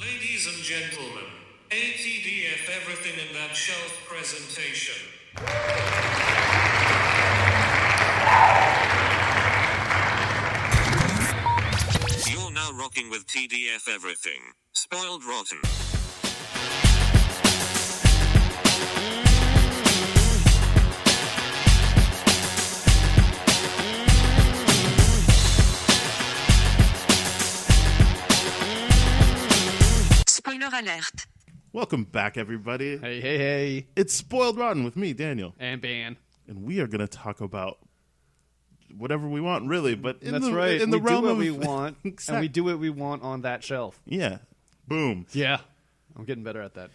Ladies and gentlemen, ATDF everything in that shelf presentation. You're now rocking with TDF everything. Spoiled Rotten. Spoiler alert. Welcome back, everybody. Hey. It's Spoiled Rotten with me, Daniel. And Ban. And we are going to talk about whatever we want, really. But in That's the, right. in the we realm do what of... we want, Exactly. and we do what we want on that shelf. Yeah. Boom. Yeah. I'm getting better at that.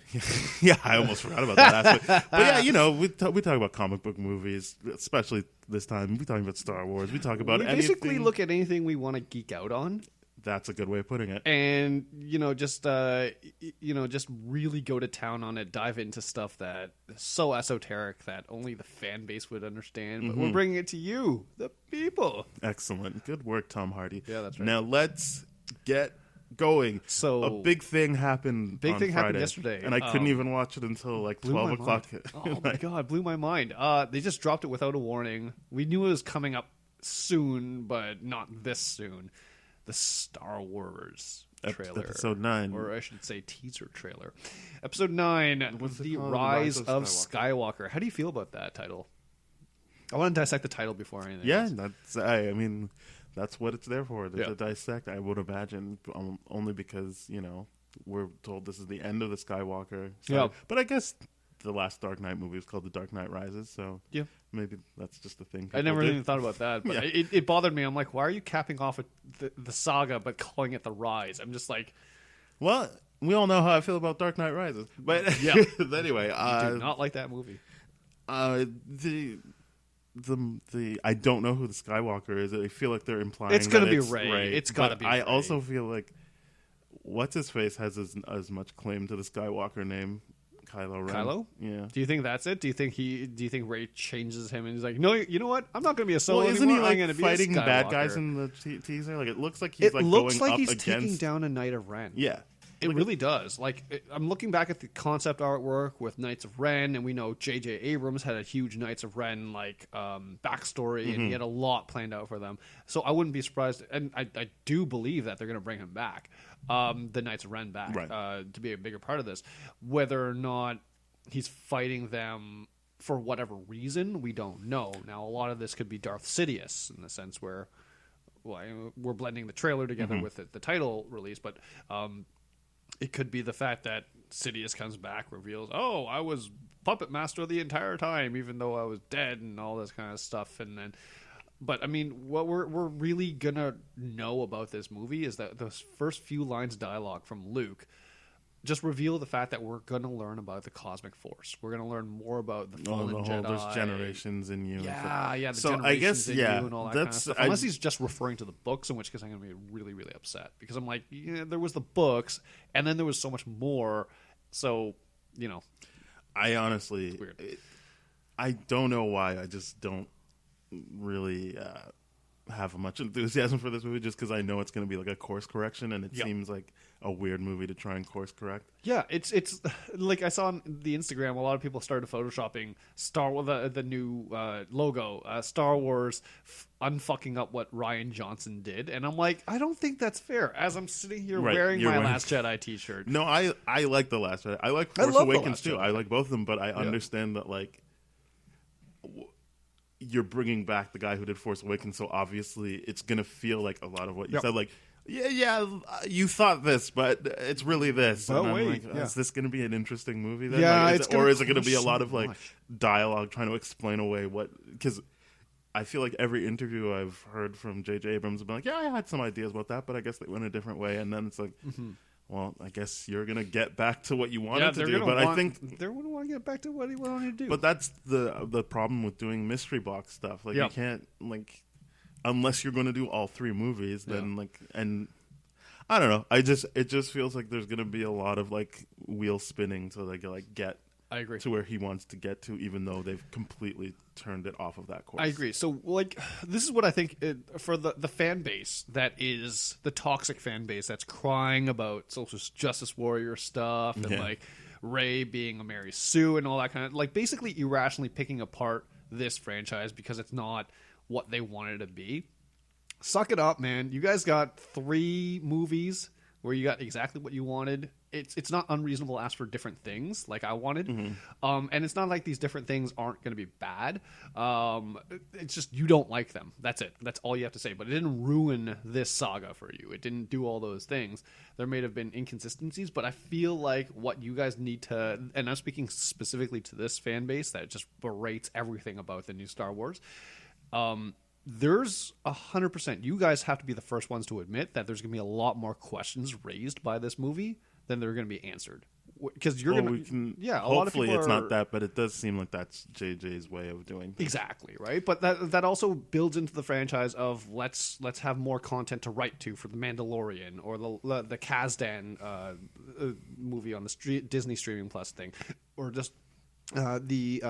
Yeah, I almost forgot about that aspect. But yeah, you know, we talk about comic book movies, especially this time. We talk about Star Wars. We talk about We anything. basically look at anything we want to geek out on. That's a good way of putting it. And, just really go to town on it, dive into stuff that is so esoteric that only the fan base would understand. But we're bringing it to you, the people. Excellent. Good work, Tom Hardy. Yeah, that's right. Now let's get going. So a big thing happened on Friday, happened yesterday. and I couldn't even watch it until like blew 12 my o'clock. mind. Oh my god, blew my mind. They just dropped it without a warning. We knew it was coming up soon, but not this soon. The Star Wars trailer. Episode 9. Or I should say teaser trailer. Episode 9, What's it The called? Rise of Skywalker. How do you feel about that title? I want to dissect the title before anything else. I mean, that's what it's there for. Yeah. To dissect, I would imagine, only because, we're told this is the end of the Skywalker. Yeah. But I guess the last Dark Knight movie was called The Dark Knight Rises, so Yeah. maybe that's just a thing. I never people do. even thought about that, but Yeah. it bothered me. I'm like, why are you capping off the saga but calling it The Rise? I'm just like, Well, we all know how I feel about Dark Knight Rises. But Yeah. anyway, I do not like that movie. the I don't know who the Skywalker is. I feel like they're implying It's gonna that be it's Rey. It's gotta But be I Rey. also feel like what's his face has as much claim to the Skywalker name. Kylo Ren. Kylo? Yeah. Do you think that's it? Do you think Ray changes him and he's like, no, you know what? I'm not going to be a solo Well, isn't anymore. he I'm like going to be fighting a bad Skywalker." guys in the teaser? Like it looks like he's It like looks going like up he's against. taking down a Knight of Ren. Yeah. It really does. Like, I'm looking back at the concept artwork with Knights of Ren, and we know J.J. Abrams had a huge Knights of Ren backstory, and he had a lot planned out for them. So I wouldn't be surprised, and I do believe that they're going to bring him back, the Knights of Ren back, Right. to be a bigger part of this. Whether or not he's fighting them for whatever reason, we don't know. Now, a lot of this could be Darth Sidious in the sense where, well, we're blending the trailer together with the title release, but it could be the fact that Sidious comes back, reveals, oh, I was puppet master the entire time, even though I was dead, and all this kind of stuff. And then, but I mean, what we're really gonna know about this movie is that those first few lines of dialogue from Luke just reveal the fact that we're going to learn about the cosmic force. We're going to learn more about the fallen Jedi. There's generations in you. Yeah, the so generations I guess, in you and all that kind of stuff. I- Unless he's just referring to the books, in which case I'm going to be really, really upset. Because I'm like, yeah, there was the books, and then there was so much more. So, I honestly, weird. I don't know why. I just don't really have much enthusiasm for this movie, just because I know it's going to be like a course correction, and it seems like a weird movie to try and course correct. Yeah, it's like I saw on the Instagram, a lot of people started photoshopping the new logo, Star Wars unfucking up what Rian Johnson did, and I'm like, I don't think that's fair. As I'm sitting here wearing my Last Jedi T-shirt. No, I like the Last Jedi. I like I Force love The Awakens Last too. Jedi. I like both of them, but I understand that like you're bringing back the guy who did Force Awakens, so obviously it's gonna feel like a lot of what you said. Like, you thought this, but it's really this. But and I'm wait, like, is this gonna be an interesting movie then? Yeah, Like, it's gonna or is it gonna be a cost lot so of like much. dialogue trying to explain away what? Because I feel like every interview I've heard from J.J. Abrams has been like, yeah, I had some ideas about that, but I guess they went a different way. And then it's like, well, I guess you're going to get back to what you wanted to do. But I think they're going to want to get back to what he wanted to do. But that's the problem with doing mystery box stuff. Like you can't unless you're going to do all three movies, then and I don't know. It just feels like there's going to be a lot of like wheel spinning to like get I agree. to where he wants to get to, even though they've completely turned it off of that course. I agree. So, like, this is what I think for the fan base that is the toxic fan base that's crying about social justice warrior stuff and, like, Rey being a Mary Sue and all that kind of, like, basically irrationally picking apart this franchise because it's not what they wanted to be. Suck it up, man. You guys got 3 movies where you got exactly what you wanted. It's not unreasonable to ask for different things like I wanted. And it's not like these different things aren't going to be bad. It's just you don't like them. That's it. That's all you have to say. But it didn't ruin this saga for you. It didn't do all those things. There may have been inconsistencies, but I feel like what you guys need to, and I'm speaking specifically to this fan base that just berates everything about the new Star Wars, there's 100%. You guys have to be the first ones to admit that there's going to be a lot more questions raised by this movie than they're going to be answered. Because you're going to, yeah. a lot of Hopefully, people it's are, not that, but it does seem like that's JJ's way of doing things. Exactly, right. But that also builds into the franchise of let's have more content to write to for the Mandalorian or the Kazdan movie on the Disney Streaming Plus thing, or just the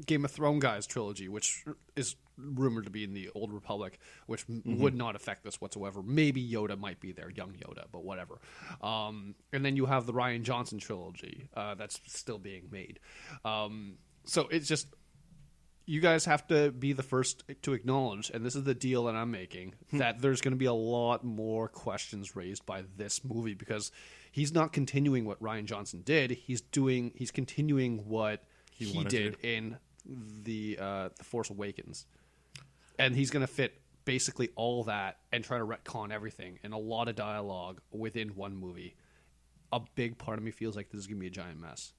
Game of Thrones guys trilogy, which is rumored to be in the Old Republic, which would not affect this whatsoever. Maybe Yoda might be there, young Yoda, but whatever. And then you have the Rian Johnson trilogy that's still being made. So it's just, you guys have to be the first to acknowledge, and this is the deal that I'm making, that there's going to be a lot more questions raised by this movie because he's not continuing what Rian Johnson did. He's continuing what he did in the Force Awakens, and he's going to fit basically all that and try to retcon everything and a lot of dialogue within one movie. A big part of me feels like this is going to be a giant mess.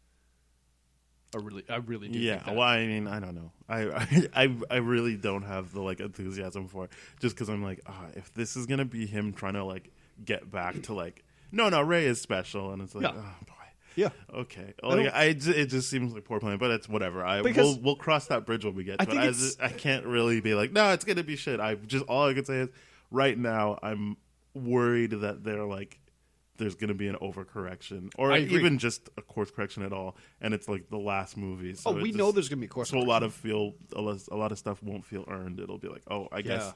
I really do. Yeah, think that. well, I mean, I don't know. I really don't have the like enthusiasm for it, just because I'm like, if this is gonna be him trying to like get back to like, no, Rey is special, and it's like, oh boy. Yeah. Okay. Like, it just seems like poor planning, but it's whatever. We'll cross that bridge when we get to it. I can't really be like, no, it's gonna be shit. All I could say is, right now, I'm worried that there's gonna be an overcorrection, or even just a course correction at all, and it's like the last movie. So we know there's gonna be course correction. A lot of stuff won't feel earned. It'll be like, I guess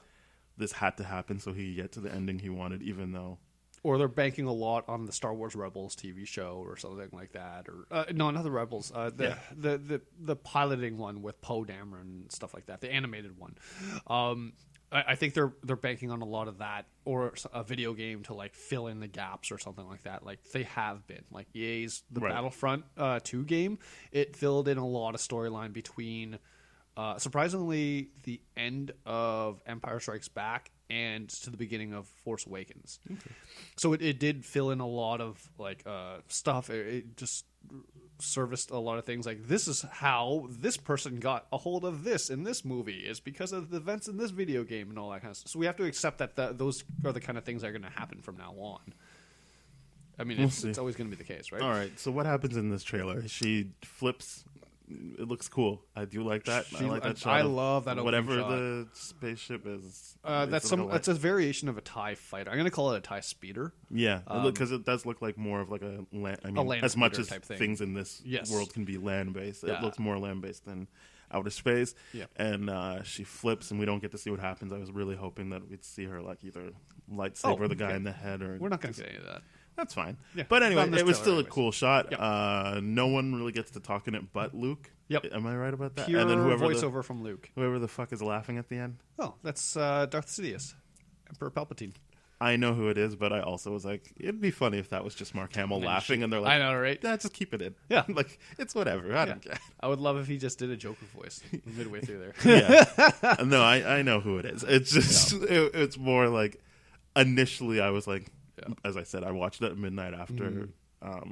this had to happen so he could get to the ending he wanted, even though. Or they're banking a lot on the Star Wars Rebels TV show or something like that. Or no, not the Rebels. The piloting one with Poe Dameron and stuff like that. The animated one. I think they're banking on a lot of that, or a video game to like fill in the gaps or something like that. Like they have been. Like EA's Battlefront 2 game, it filled in a lot of storyline between surprisingly the end of Empire Strikes Back and to the beginning of Force Awakens. Okay. So it did fill in a lot of like stuff. It just serviced a lot of things. Like, this is how this person got a hold of this in this movie, is because of the events in this video game and all that kind of stuff. So we have to accept that those are the kind of things that are going to happen from now on. I mean, it's always going to be the case, right? All right. So what happens in this trailer? She flips. It looks cool. I do like that. I like that shot. I love that. Whatever shot. the spaceship is. That's a variation of a TIE fighter. I'm going to call it a TIE speeder. Yeah, because it does look like more of like a land. I mean, land as much as type thing. Things in this world can be land based, it looks more land based than outer space. Yeah. And she flips, and we don't get to see what happens. I was really hoping that we'd see her like either lightsaber the guy in the head, or we're not going to get any of that. That's fine. Yeah. But anyway, it was still anyways. a cool shot. Yep. No one really gets to talk in it but Luke. Yep. Am I right about that? Pure and then voiceover from Luke. Whoever the fuck is laughing at the end. Oh, that's Darth Sidious, Emperor Palpatine. I know who it is, but I also was like, it'd be funny if that was just Mark Hamill laughing, and they're like, I know, right? Yeah, just keep it in. Yeah. Like, it's whatever. I don't care. I would love if he just did a Joker voice midway through there. Yeah. No, I know who it is. It's just, it's more like, initially I was like, as I said, I watched it at midnight after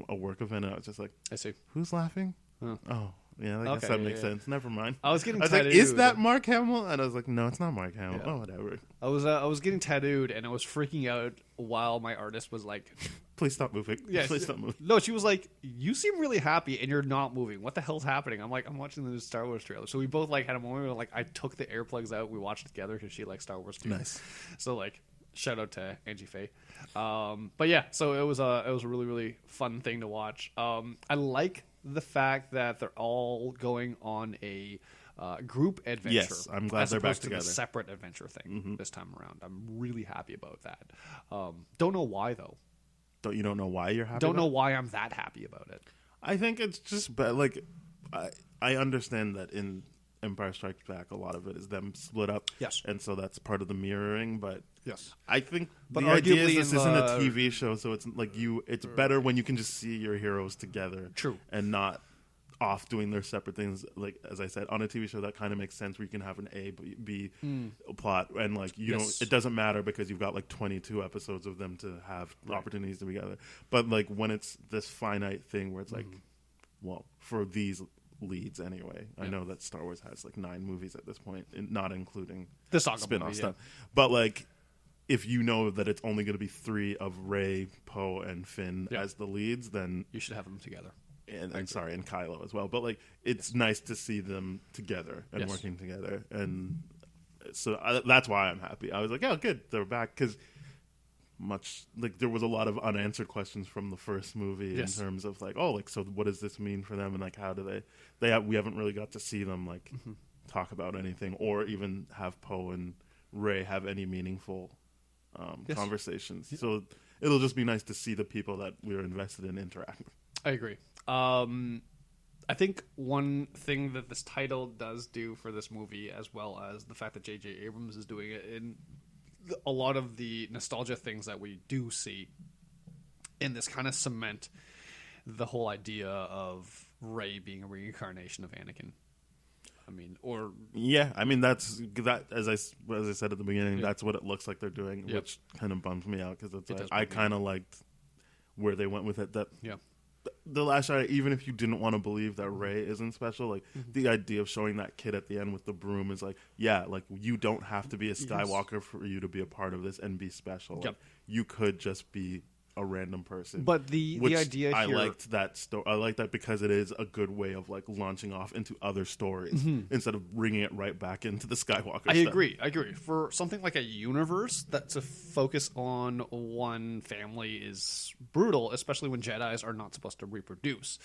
a work event, and I was just like, I see. Who's laughing? Oh. Yeah, I guess that makes sense. Never mind. I was getting like, tattooed. is that Mark Hamill? And I was like, no, it's not Mark Hamill. Oh, whatever. I was getting tattooed, and I was freaking out while my artist was like, please stop moving. Yeah, please stop moving. No, she was like, you seem really happy, and you're not moving. What the hell's happening? I'm like, I'm watching the new Star Wars trailer. So we both like had a moment where like I took the earplugs out. We watched it together because she likes Star Wars too. Nice. So like, shout out to Angie Faye. But yeah, so it was a really, really fun thing to watch. I like the fact that they're all going on a group adventure. Yes, I'm glad they're back as opposed to the together. separate adventure thing this time around. I'm really happy about that. Don't know why though. You don't know why you're happy? Don't know about it? why I'm that happy about it. I think it's just like I understand that in Empire Strikes Back, a lot of it is them split up. Yes. And so that's part of the mirroring, but Yes. I think But the idea arguably is this in isn't a the- TV show, so it's like it's better when you can just see your heroes together. True. And not off doing their separate things. Like, as I said, on a TV show, that kind of makes sense where you can have an A, B plot, and like, you Yes. don't, it doesn't matter because you've got like 22 episodes of them to have opportunities to be together. But like, when it's this finite thing where it's like, well, for these leads anyway, I know that Star Wars has like 9 movies at this point, not including The saga spin-off movie, stuff. But like, if you know that it's only going to be 3 of Rey, Poe, and Finn as the leads, then You should have them together. and Kylo as well. But like, it's nice to see them together and working together, and so that's why I'm happy. I was like, oh, good, they're back, because there was a lot of unanswered questions from the first movie in terms of like, oh, like, so what does this mean for them, and like, how do we haven't really got to see them like talk about anything, or even have Poe and Rey have any meaningful conversations. So it'll just be nice to see the people that we're invested in interact. I agree. I think one thing that this title does do for this movie, as well as the fact that J.J. Abrams is doing it, in a lot of the nostalgia things that we do see in this, kind of cement the whole idea of Rey being a reincarnation of Anakin. That's that. As I said at the beginning, that's what it looks like they're doing, which kind of bums me out, because it's like, I kind of liked where they went with it. That the Last Jedi, even if you didn't want to believe that Rey isn't special, like the idea of showing that kid at the end with the broom is like, like, you don't have to be a Skywalker for you to be a part of this and be special. Like, you could just be a random person. But the idea here, I liked that story. I like that because it is a good way of like launching off into other stories instead of bringing it right back into the Skywalker I stuff. agree. For something like a universe that to focus on one family is brutal, especially when Jedis are not supposed to reproduce.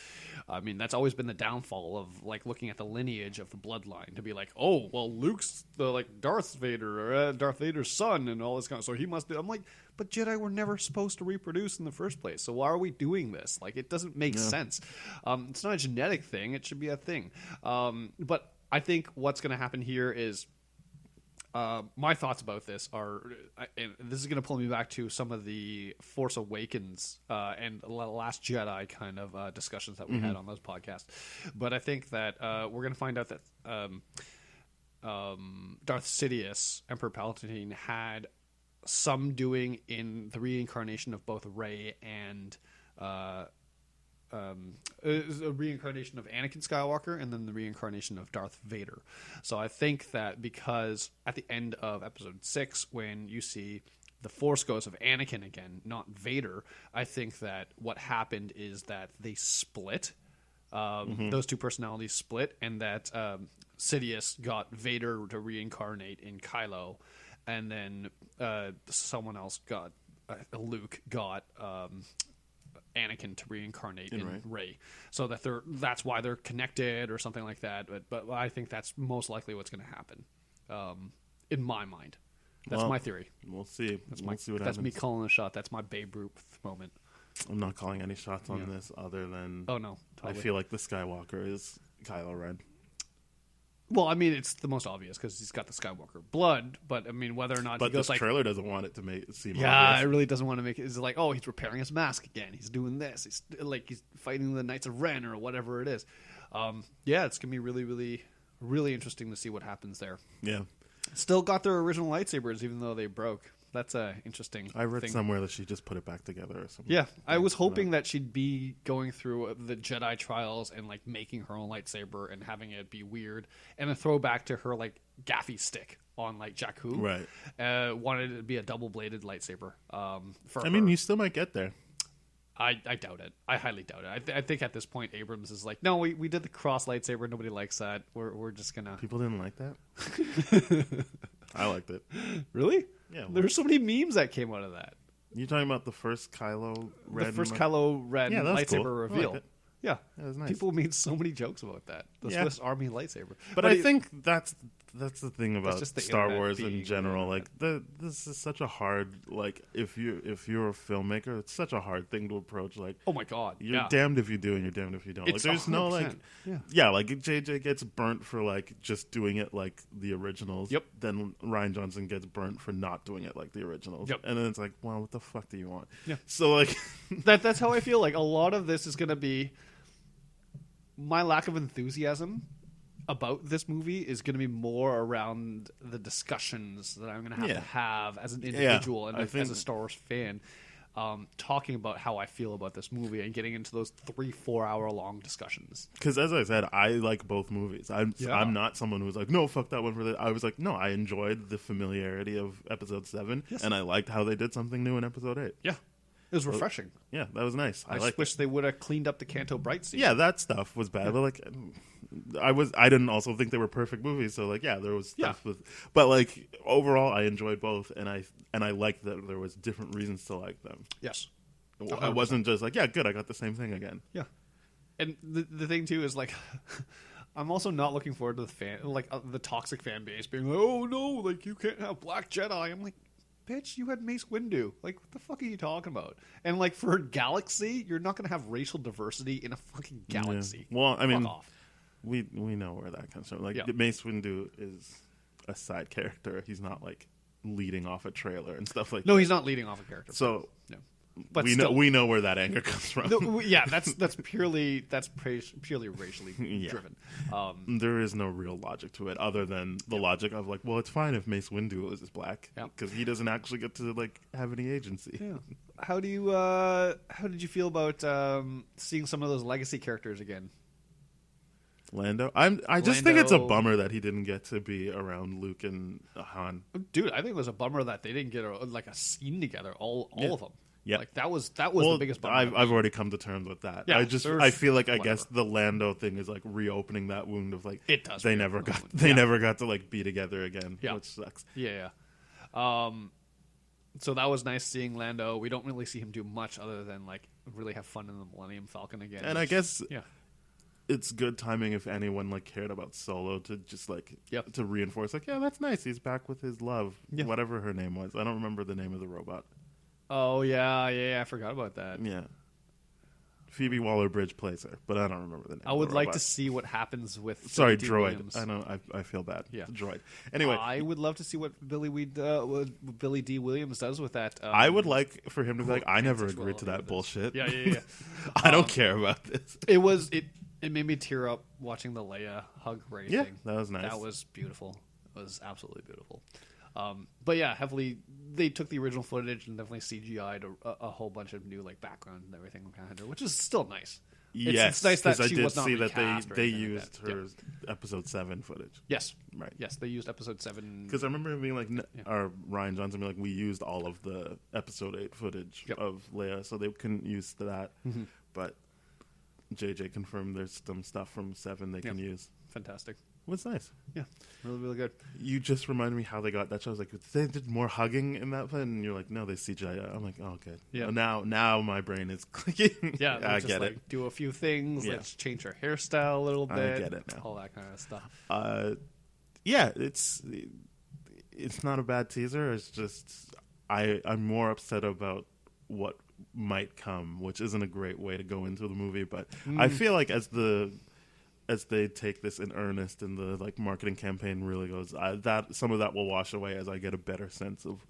I mean, that's always been the downfall of like looking at the lineage of the bloodline, to be like, oh, well, Luke's the like Darth Vader, or Darth Vader's son, and all this kind of, so he must do. I'm like, but Jedi were never supposed to reproduce in the first place, so why are we doing this? Like, it doesn't make sense. It's not a genetic thing; it should be a thing. But I think what's going to happen here is, my thoughts about this are, and this is going to pull me back to some of the Force Awakens and Last Jedi kind of discussions that we had on those podcasts. But I think that we're going to find out that Darth Sidious, Emperor Palpatine, had some doing in the reincarnation of both Rey and a reincarnation of Anakin Skywalker, and then the reincarnation of Darth Vader. So I think that because at the end of Episode 6, when you see the Force Ghost of Anakin again, not Vader, I think that what happened is that they split. Those two personalities split, and that Sidious got Vader to reincarnate in Kylo, and then someone else got Luke got Anakin to reincarnate in Rey. So that that's why they're connected or something like that. But I think that's most likely what's going to happen, in my mind. That's my theory. We'll see. That's we'll see what that's happens. me calling a shot. That's my Babe Ruth moment. I'm not calling any shots on this other than Oh no, totally. I feel like the Skywalker is Kylo Ren. Well, I mean, it's the most obvious because he's got the Skywalker blood. But I mean, whether or not But he goes this like, trailer doesn't want it to seem yeah, obvious. it really doesn't want to make it. It's like, oh, he's repairing his mask again. He's doing this. He's fighting the Knights of Ren or whatever it is. It's gonna be really, really, really interesting to see what happens there. Yeah. Still got their original lightsabers, even though they broke. That's interesting. I read thing. somewhere that she just put it back together or something. Yeah, I was hoping that she'd be going through the Jedi trials and like making her own lightsaber and having it be weird, and a throwback to her like gaffy stick on like Jakku. Right. Wanted it to be a double bladed lightsaber. For I mean, her. you still might get there. I doubt it. I highly doubt it. I think at this point Abrams is like, no, we did the cross lightsaber. Nobody likes that. We're just gonna. People didn't like that. I liked it. Really? Yeah. There were so many memes that came out of that. You talking about the first Kylo Ren? The first Kylo Ren Yeah, that was lightsaber cool. I reveal. liked it. Yeah, It was nice. People made so many jokes about that. The Yeah. Swiss Army lightsaber. But I think that's the thing That's about just the Star internet Wars being in general. the Like this is such a hard if you're a filmmaker, it's such a hard thing to approach. Like, oh my god, you're yeah. damned if you do and you're damned if you don't. It's like there's no 100%. like Yeah. like JJ gets burnt for like just doing it like the originals. Yep. Then Ryan Johnson gets burnt for not doing it like the originals. Yep. And then it's like, well, what the fuck do you want? Yeah. So like That's how I feel. Like a lot of this is going to be my lack of enthusiasm about this movie is going to be more around the discussions that I'm going to have as an individual and I as think- a Star Wars fan, talking about how I feel about this movie and getting into those 3-4 hour long discussions. Because as I said, I like both movies. I'm Yeah. not someone who's like, no, fuck that one for this. I was like, no, I enjoyed the familiarity of Episode 7, Yes. and I liked how they did something new in Episode 8. Yeah, it was refreshing. Yeah, that was nice. I I just liked wish it. they would have cleaned up the Canto Bright scene. Yeah, that stuff was bad, but like, I didn't also think they were perfect movies. So like, yeah, there was stuff with, but like overall, I enjoyed both, and I liked that there was different reasons to like them. Yes. I wasn't just like, yeah, good, I got the same thing again. Yeah, and the thing too is like, I'm also not looking forward to the toxic fan base being like, oh no, like you can't have Black Jedi. I'm like, bitch, you had Mace Windu. Like, what the fuck are you talking about? And like for a galaxy, you're not gonna have racial diversity in a fucking galaxy. Yeah. Well, I mean, fuck off. we know where that comes from. Like Yeah. Mace Windu is a side character. He's not like leading off a trailer and stuff like No, that. he's not leading off a character. So no, but we still, know where that anger comes from. no, yeah, that's purely racially Yeah. driven. There is no real logic to it other than the logic of like, well, it's fine if Mace Windu is black Yeah. because he doesn't actually get to like have any agency. Yeah. How did you feel about seeing some of those legacy characters again? Lando, I just think it's a Lando- bummer that he didn't get to be around Luke and Han. Dude, I think it was a bummer that they didn't get a scene together, all of them. Yeah. Like that was the biggest bummer. I've already come to terms with that. Yeah, I feel like I whatever. guess the Lando thing is like reopening that wound of like It does they reopen never the got wound. they Yeah. never got to like be together again, Yeah. which sucks. Yeah. So that was nice seeing Lando. We don't really see him do much other than like really have fun in the Millennium Falcon again. And I guess yeah. it's good timing if anyone like cared about Solo to just like Yep. to reinforce like, yeah, that's nice. He's back with his love, Yeah. whatever her name was. I don't remember the name of the robot. Oh yeah, I forgot about that. Yeah, Phoebe Waller-Bridge plays her, but I don't remember the name. I of would the like robot. to see what happens with Sorry, Billy D. droid. Williams. I know. I feel bad. Yeah. Droid. Anyway, I would love to see what what Billy D. Williams does with that. I would like for him to be like, I never pansexuality agreed to that with this. bullshit. Yeah. I don't care about this. It made me tear up watching the Leia hug Rey Yeah, thing. that was nice. That was beautiful. It was absolutely beautiful. But yeah, heavily they took the original footage and definitely CGI'd a whole bunch of new like background and everything behind her, which is still nice. Yes, it's nice that 'cause I she did was not see that recast or they anything like used that. her Yeah. episode 7 footage. Yes, Right. Yes, they used episode 7. Because I remember him being like, or Ryan Johnson being like, we used all of the episode 8 footage Yep. of Leia, so they couldn't use that. Mm-hmm. But JJ confirmed there's some stuff from 7 they can use. Fantastic. What's nice. Yeah, really, really good. You just reminded me how they got that show. I was like, they did more hugging in that plan, and you're like, no, they CGI. I'm like, oh, good. Yeah. Now my brain is clicking. Yeah, I just, get like, it. Do a few things. Yeah. Let's change her hairstyle a little I bit. get it now. All that kind of stuff. Yeah, it's not a bad teaser. It's just I'm more upset about what might come, which isn't a great way to go into the movie. But I feel like as they take this in earnest and the like marketing campaign really goes, that some of that will wash away as I get a better sense of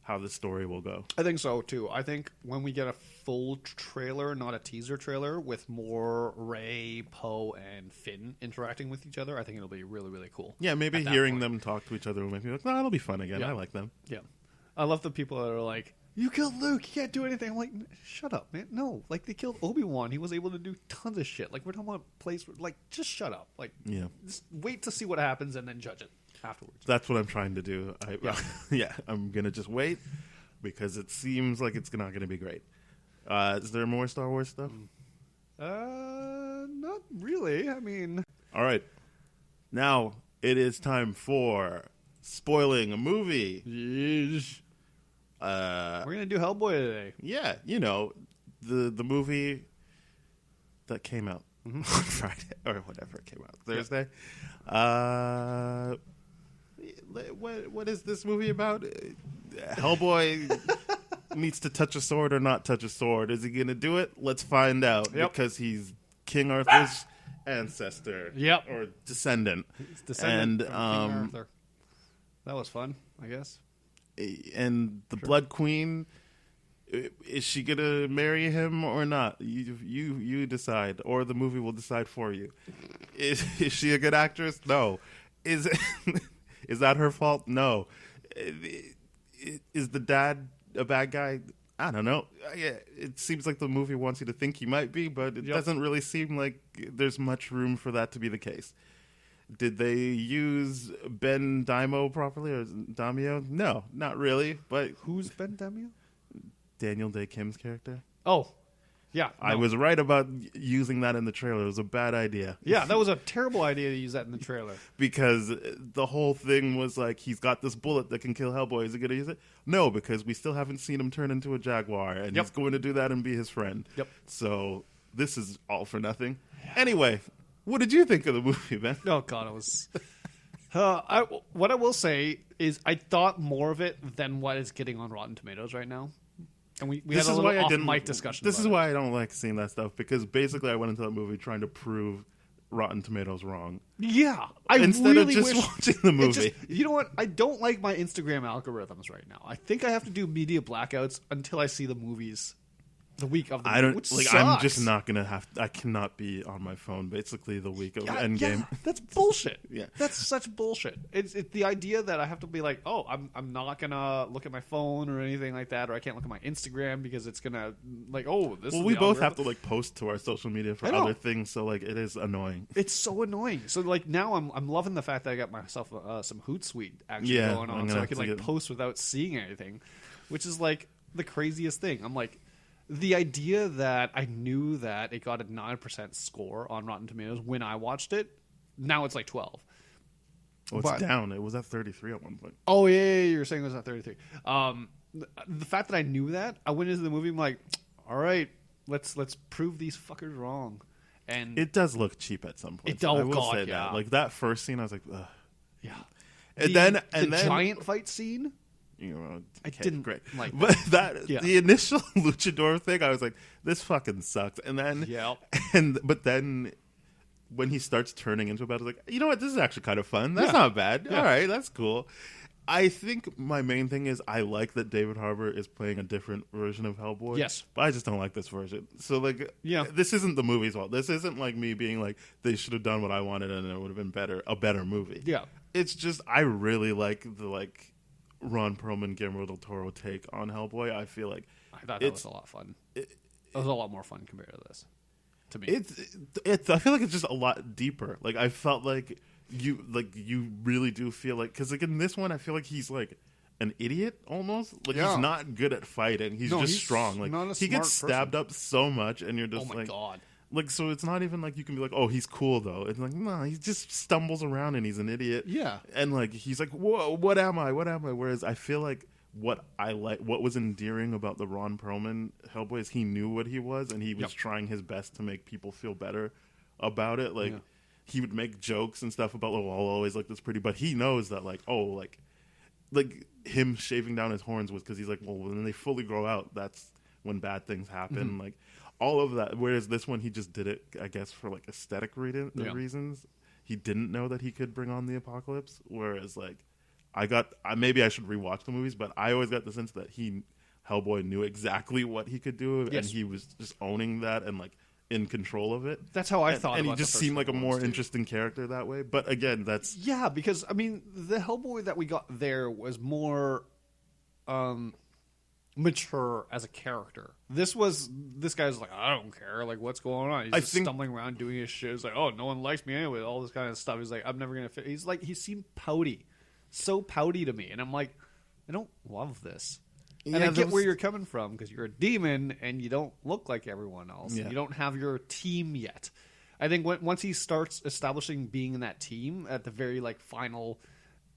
how the story will go. I think so too. I think when we get a full trailer, not a teaser trailer, with more Rey, Poe, and Finn interacting with each other, I think it'll be really, really cool. Yeah, maybe at that hearing point. them talk to each other will make me like, no, it'll be fun again. Yeah. I like them. Yeah, I love the people that are like, "You killed Luke, you can't do anything." I'm like, "Shut up, man! No, like they killed Obi-Wan. He was able to do tons of shit. Like we're talking about a place where, like, just shut up. Like, Yeah. just wait to see what happens and then judge it afterwards." That's what I'm trying to do. Yeah, I'm going to just wait because it seems like it's not going to be great. Is there more Star Wars stuff? Not really. I mean, All right. Now it is time for spoiling a movie. we're gonna do Hellboy today. Yeah, the movie that came out on Friday or whatever it came out Thursday. What is this movie about? Hellboy needs to touch a sword or not touch a sword. Is he going to do it? Let's find out. Because he's King Arthur's ancestor. Or descendant. It's descendant and from King Arthur. That was fun, I guess. And the Blood Queen, is she going to marry him or not? You decide, or the movie will decide for you. Is she a good actress? No. Is that her fault? No. Is the dad a bad guy? I don't know. It seems like the movie wants you to think he might be, but it doesn't really seem like there's much room for that to be the case. Did they use Ben Daimio properly, or Damio? No, not really. But who's Ben Daimio? Daniel Day Kim's character. Oh, yeah. No. I was right about using that in the trailer. It was a bad idea. Yeah, that was a terrible idea to use that in the trailer. Because the whole thing was like, he's got this bullet that can kill Hellboy. Is he going to use it? No, because we still haven't seen him turn into a jaguar, and he's going to do that and be his friend. So this is all for nothing. Anyway, what did you think of the movie, Ben? Oh, God, it was... what I will say is I thought more of it than what is getting on Rotten Tomatoes right now. And we had a little off-mic discussion This is why I don't like seeing that stuff, because basically I went into that movie trying to prove Rotten Tomatoes wrong. Yeah. Instead of just watching the movie. You know what? I don't like my Instagram algorithms right now. I think I have to do media blackouts until I see the movies the week of the movie, which sucks. I'm just not going to have... I cannot be on my phone basically the week of Endgame. Yeah, that's bullshit. That's such bullshit. It's the idea that I have to be like, oh, I'm not going to look at my phone or anything like that, or I can't look at my Instagram because it's going to, like, oh, this is Well, we both have to, like, post to our social media for other things, so, like, it is annoying. It's so annoying. So, like, now I'm loving the fact that I got myself some Hootsuite actually going on, so I can, like, post without seeing anything, which is, like, the craziest thing. I'm like... The idea that I knew that it got a 9% score on Rotten Tomatoes when I watched it, now it's like 12. Oh, it's down. It was at 33 at one point. Oh, yeah, you're saying it was at 33. The fact that I knew that, I went into the movie, I'm like, all right, let's prove these fuckers wrong. And it does look cheap at some point. I will say that. Like, that first scene, I was like, ugh. Yeah. And then giant fight scene... You know, I didn't like that. But the initial luchador thing, I was like, this fucking sucks. And then, but then when he starts turning into a battle, I was like, you know what, this is actually kind of fun. That's not bad. All right, that's cool. I think my main thing is I like that David Harbour is playing a different version of Hellboy. Yes. But I just don't like this version. So, like, this isn't the movie's fault. This isn't like me being like, they should have done what I wanted and it would have been a better movie. Yeah. It's just, I really like the, like, Ron Perlman, Guillermo del Toro take on Hellboy. I feel like I thought that was a lot of fun. It was a lot more fun compared to this. To me, it's. I feel like it's just a lot deeper. Like I felt like you really do feel like, because like in this one, I feel like he's like an idiot almost. Like he's not good at fighting. He's strong. Like he gets stabbed up so much, and you're just oh my god. Like, so it's not even like you can be like, oh, he's cool, though. It's like, no, he just stumbles around and he's an idiot. Yeah. And, like, he's like, whoa, what am I? What am I? Whereas I feel like what was endearing about the Ron Perlman Hellboy is he knew what he was and he was trying his best to make people feel better about it. Like, he would make jokes and stuff about, oh, I'll always look this pretty. But he knows that, like, oh, like him shaving down his horns was because he's like, well, when they fully grow out, that's when bad things happen. Mm-hmm. Like, all of that. Whereas this one, he just did it, I guess, for like aesthetic reasons. He didn't know that he could bring on the apocalypse. Whereas, like, maybe I should rewatch the movies, but I always got the sense that Hellboy knew exactly what he could do, and he was just owning that and like in control of it. That's how I thought. And he just seemed like a more interesting character that way. But again, that's because I mean, the Hellboy that we got there was more mature as a character. This guy's like, I don't care, like what's going on. He's just stumbling around doing his shit. He's like, oh, no one likes me anyway, all this kind of stuff. He's like, I'm never gonna fit. He's like, he seemed pouty, so pouty to me, and I'm like, I don't love this. And I get where you're coming from because you're a demon and you don't look like everyone else. You don't have your team yet. I think once he starts establishing being in that team at the very like final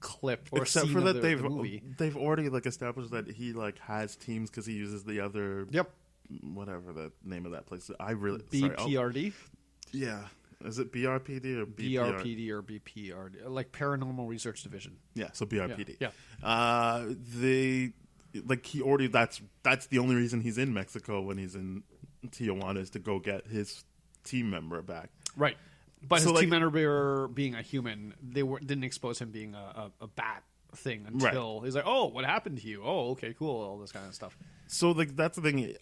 clip or except scene for that of the movie, they've already like established that he like has teams because he uses the other whatever the name of that place is. BPRD? Yeah. Is it BRPD or BRPD or BPRD, like Paranormal Research Division. Yeah, so BRPD. Yeah. They he already that's the only reason he's in Mexico when he's in Tijuana is to go get his team member back. Right. But So, his like- team member being a human, didn't expose him being a bat thing until he's like, oh, what happened to you? Oh, okay, cool, all this kind of stuff. So that's the thing.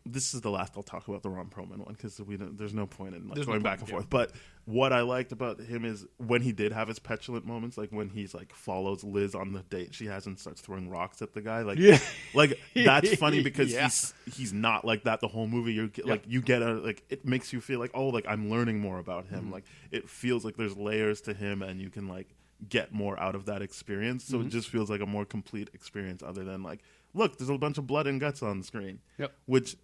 This is the last I'll talk about the Ron Perlman one because there's no point in There's going no back point, and forth. But what I liked about him is when he did have his petulant moments, like when he's like follows Liz on the date she has and starts throwing rocks at the guy. Like, Yeah. like that's funny because Yeah. he's not like that the whole movie. You get it makes you feel like, oh, like I'm learning more about him. Like it feels like there's layers to him and you can like get more out of that experience. So it just feels like a more complete experience other than like, look, there's a bunch of blood and guts on the screen. Yep. Which,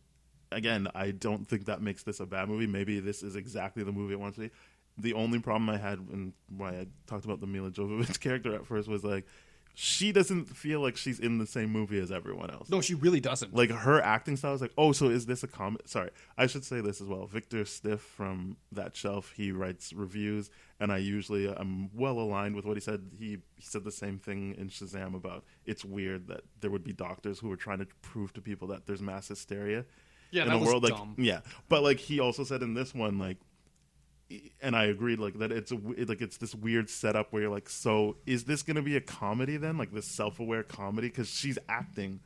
again, I don't think that makes this a bad movie. Maybe this is exactly the movie it wants to be. The only problem I had and why I talked about the Mila Jovovich character at first was like, she doesn't feel like she's in the same movie as everyone else. No, she really doesn't. Like her acting style is like, oh, so is this a comedy? Sorry, I should say this as well. Victor Stiff from That Shelf, he writes reviews, and I'm well aligned with what he said. He said the same thing in Shazam about it's weird that there would be doctors who are trying to prove to people that there's mass hysteria. Yeah, in that the was world, like, dumb. yeah, but like he also said in this one, like, and I agreed, like that it's this weird setup where you're like, so is this going to be a comedy then, like this self-aware comedy? Because she's acting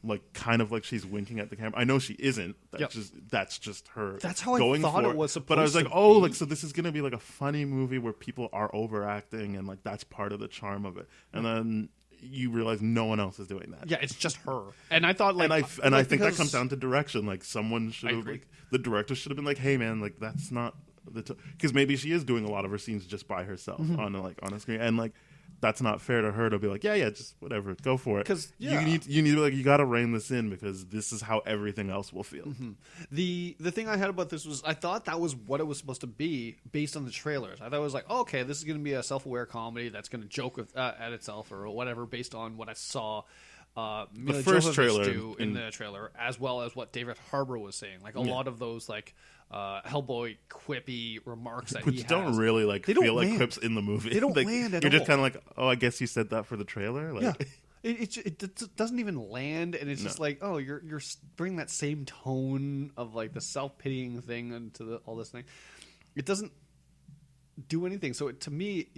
like kind of like she's winking at the camera. I know she isn't. That's just her. That's how I going thought for it was But I was supposed like, to oh, be. like so this is going to be like a funny movie where people are overacting and like that's part of the charm of it. And then you realize no one else is doing that. Yeah, it's just her. And I thought, like, And I think that because- comes down to direction. Like someone should have, agree. like the director should have been like, "Hey, man, like that's not the because maybe she is doing a lot of her scenes just by herself Mm-hmm. on a screen, and like that's not fair to her to be like, yeah, just whatever, go for it." 'Cause, yeah. you need like you got to rein this in because this is how everything else will feel. Mm-hmm. The thing I had about this was I thought that was what it was supposed to be based on the trailers. I thought it was like, oh, okay, this is going to be a self-aware comedy that's going to joke with, at itself or whatever based on what I saw Mila first Jovovich trailer do in the trailer, as well as what David Harbour was saying. Like a lot of those like Hellboy quippy remarks that he Which has. don't really like They don't feel like land. quips in the movie. They don't Like, land at You're just all. kind of like, oh, I guess you said that for the trailer. Like, Yeah. It doesn't even land, and it's just like, oh, you're bringing that same tone of like the self-pitying thing into all this thing. It doesn't do anything. So to me,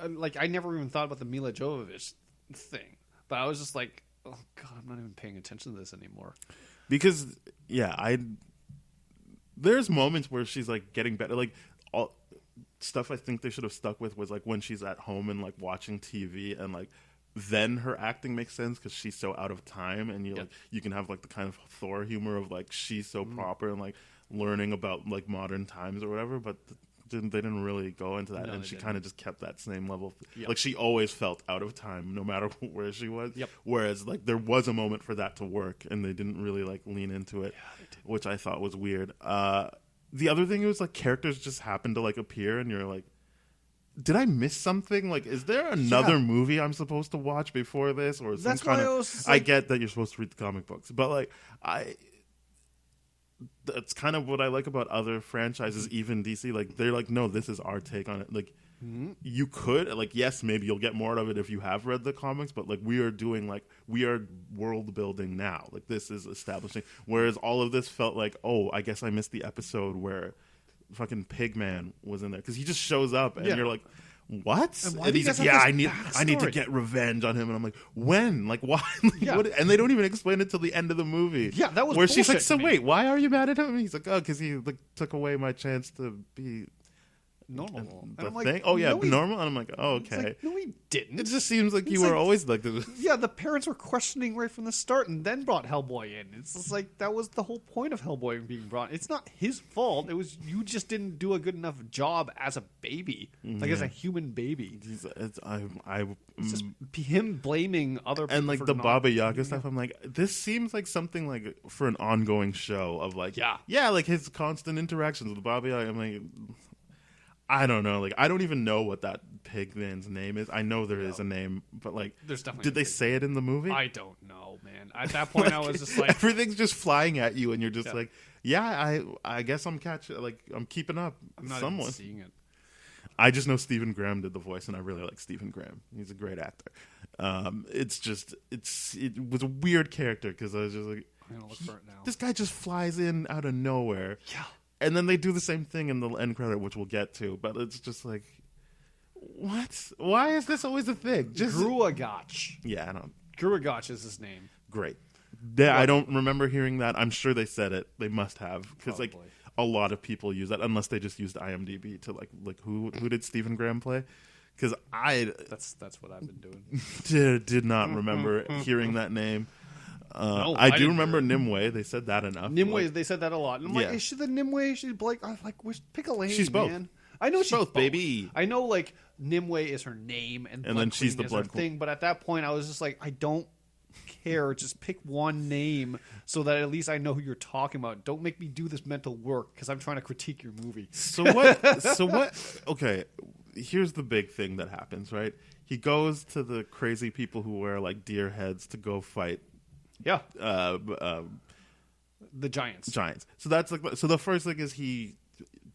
like I never even thought about the Mila Jovovich thing, but I was just like, oh god, I'm not even paying attention to this anymore. Because there's moments where she's like getting better. Like all stuff I think they should have stuck with was like when she's at home and like watching TV and like then her acting makes sense because she's so out of time and like you can have like the kind of Thor humor of like she's so proper and like learning about like modern times or whatever, but they didn't really go into that, No, and they she didn't. kind of just kept that same level. Yep. Like she always felt out of time, no matter where she was. Yep. Whereas like there was a moment for that to work, and they didn't really like lean into it, which I thought was weird. The other thing was like characters just happened to like appear, and you're like, did I miss something? Like, is there another movie I'm supposed to watch before this, or some That's kind why of? I was I like- get that you're supposed to read the comic books, but like that's kind of what I like about other franchises, even DC. Like they're like, no, this is our take on it. Like you could like, yes, maybe you'll get more out of it if you have read the comics, but like we are world building now. Like this is establishing. Whereas all of this felt like, oh, I guess I missed the episode where fucking Pigman was in there because he just shows up and Yeah. you're like, what? And why And do he's you like, guys yeah, have this I need to backstory? get revenge on him. And I'm like, when? Like, why? Like, Yeah. what? And they don't even explain it till the end of the movie. Yeah, that was where she's like, bullshit so to me. wait, why are you mad at him? And he's like, oh, because he like took away my chance to be Normal. And the I'm like, thing. Oh yeah, no, he- normal. And I'm like, oh It's okay. like, no, he didn't. It just seems like It's you were like- always like this. Yeah, the parents were questioning right from the start and then brought Hellboy in. It's just like that was the whole point of Hellboy being brought. It's not his fault. It was you just didn't do a good enough job as a baby, like as a human baby. It's just him blaming other people and like for the not- Baba Yaga stuff, I'm like, this seems like something like for an ongoing show of like, Yeah. like his constant interactions with Baba Yaga. I'm like, I don't know, like I don't even know what that Pigman's name is. I know there is a name, but like, There's definitely did a they Pigman. say it in the movie? I don't know, man. At that point, I was just like, everything's just flying at you, and you're just like, I guess I'm keeping up. I'm not Someone even seeing it. I just know Stephen Graham did the voice, and I really like Stephen Graham. He's a great actor. It was a weird character because I was just like, I'm gonna look for it now. this guy just flies in out of nowhere. Yeah. And then they do the same thing in the end credit, which we'll get to. But it's just like, what? Why is this always a thing? Just Gruagach. yeah, I don't. Gruagach is his name. Great. Yeah, I don't remember hearing that. I'm sure they said it. They must have because like Probably. a lot of people use that, unless they just used IMDb to like who did Stephen Graham play? Because I That's what I've been doing. did not remember hearing that name. No, I do didn't remember hear it. Nimue. They said that enough. Nimue, Like, they said that a lot. And I'm Yeah. like, is she the Nimue? She's Blake. I'm like, pick a lane, She's both. man. I know she's both, baby. I know, like, Nimue is her name, and then she's the is Blood her Queen. thing. But at that point, I was just like, I don't care. Just pick one name so that at least I know who you're talking about. Don't make me do this mental work because I'm trying to critique your movie. So what? Okay, here's the big thing that happens. Right, he goes to the crazy people who wear like deer heads to go fight Yeah, the Giants. giants. So that's like the first thing is he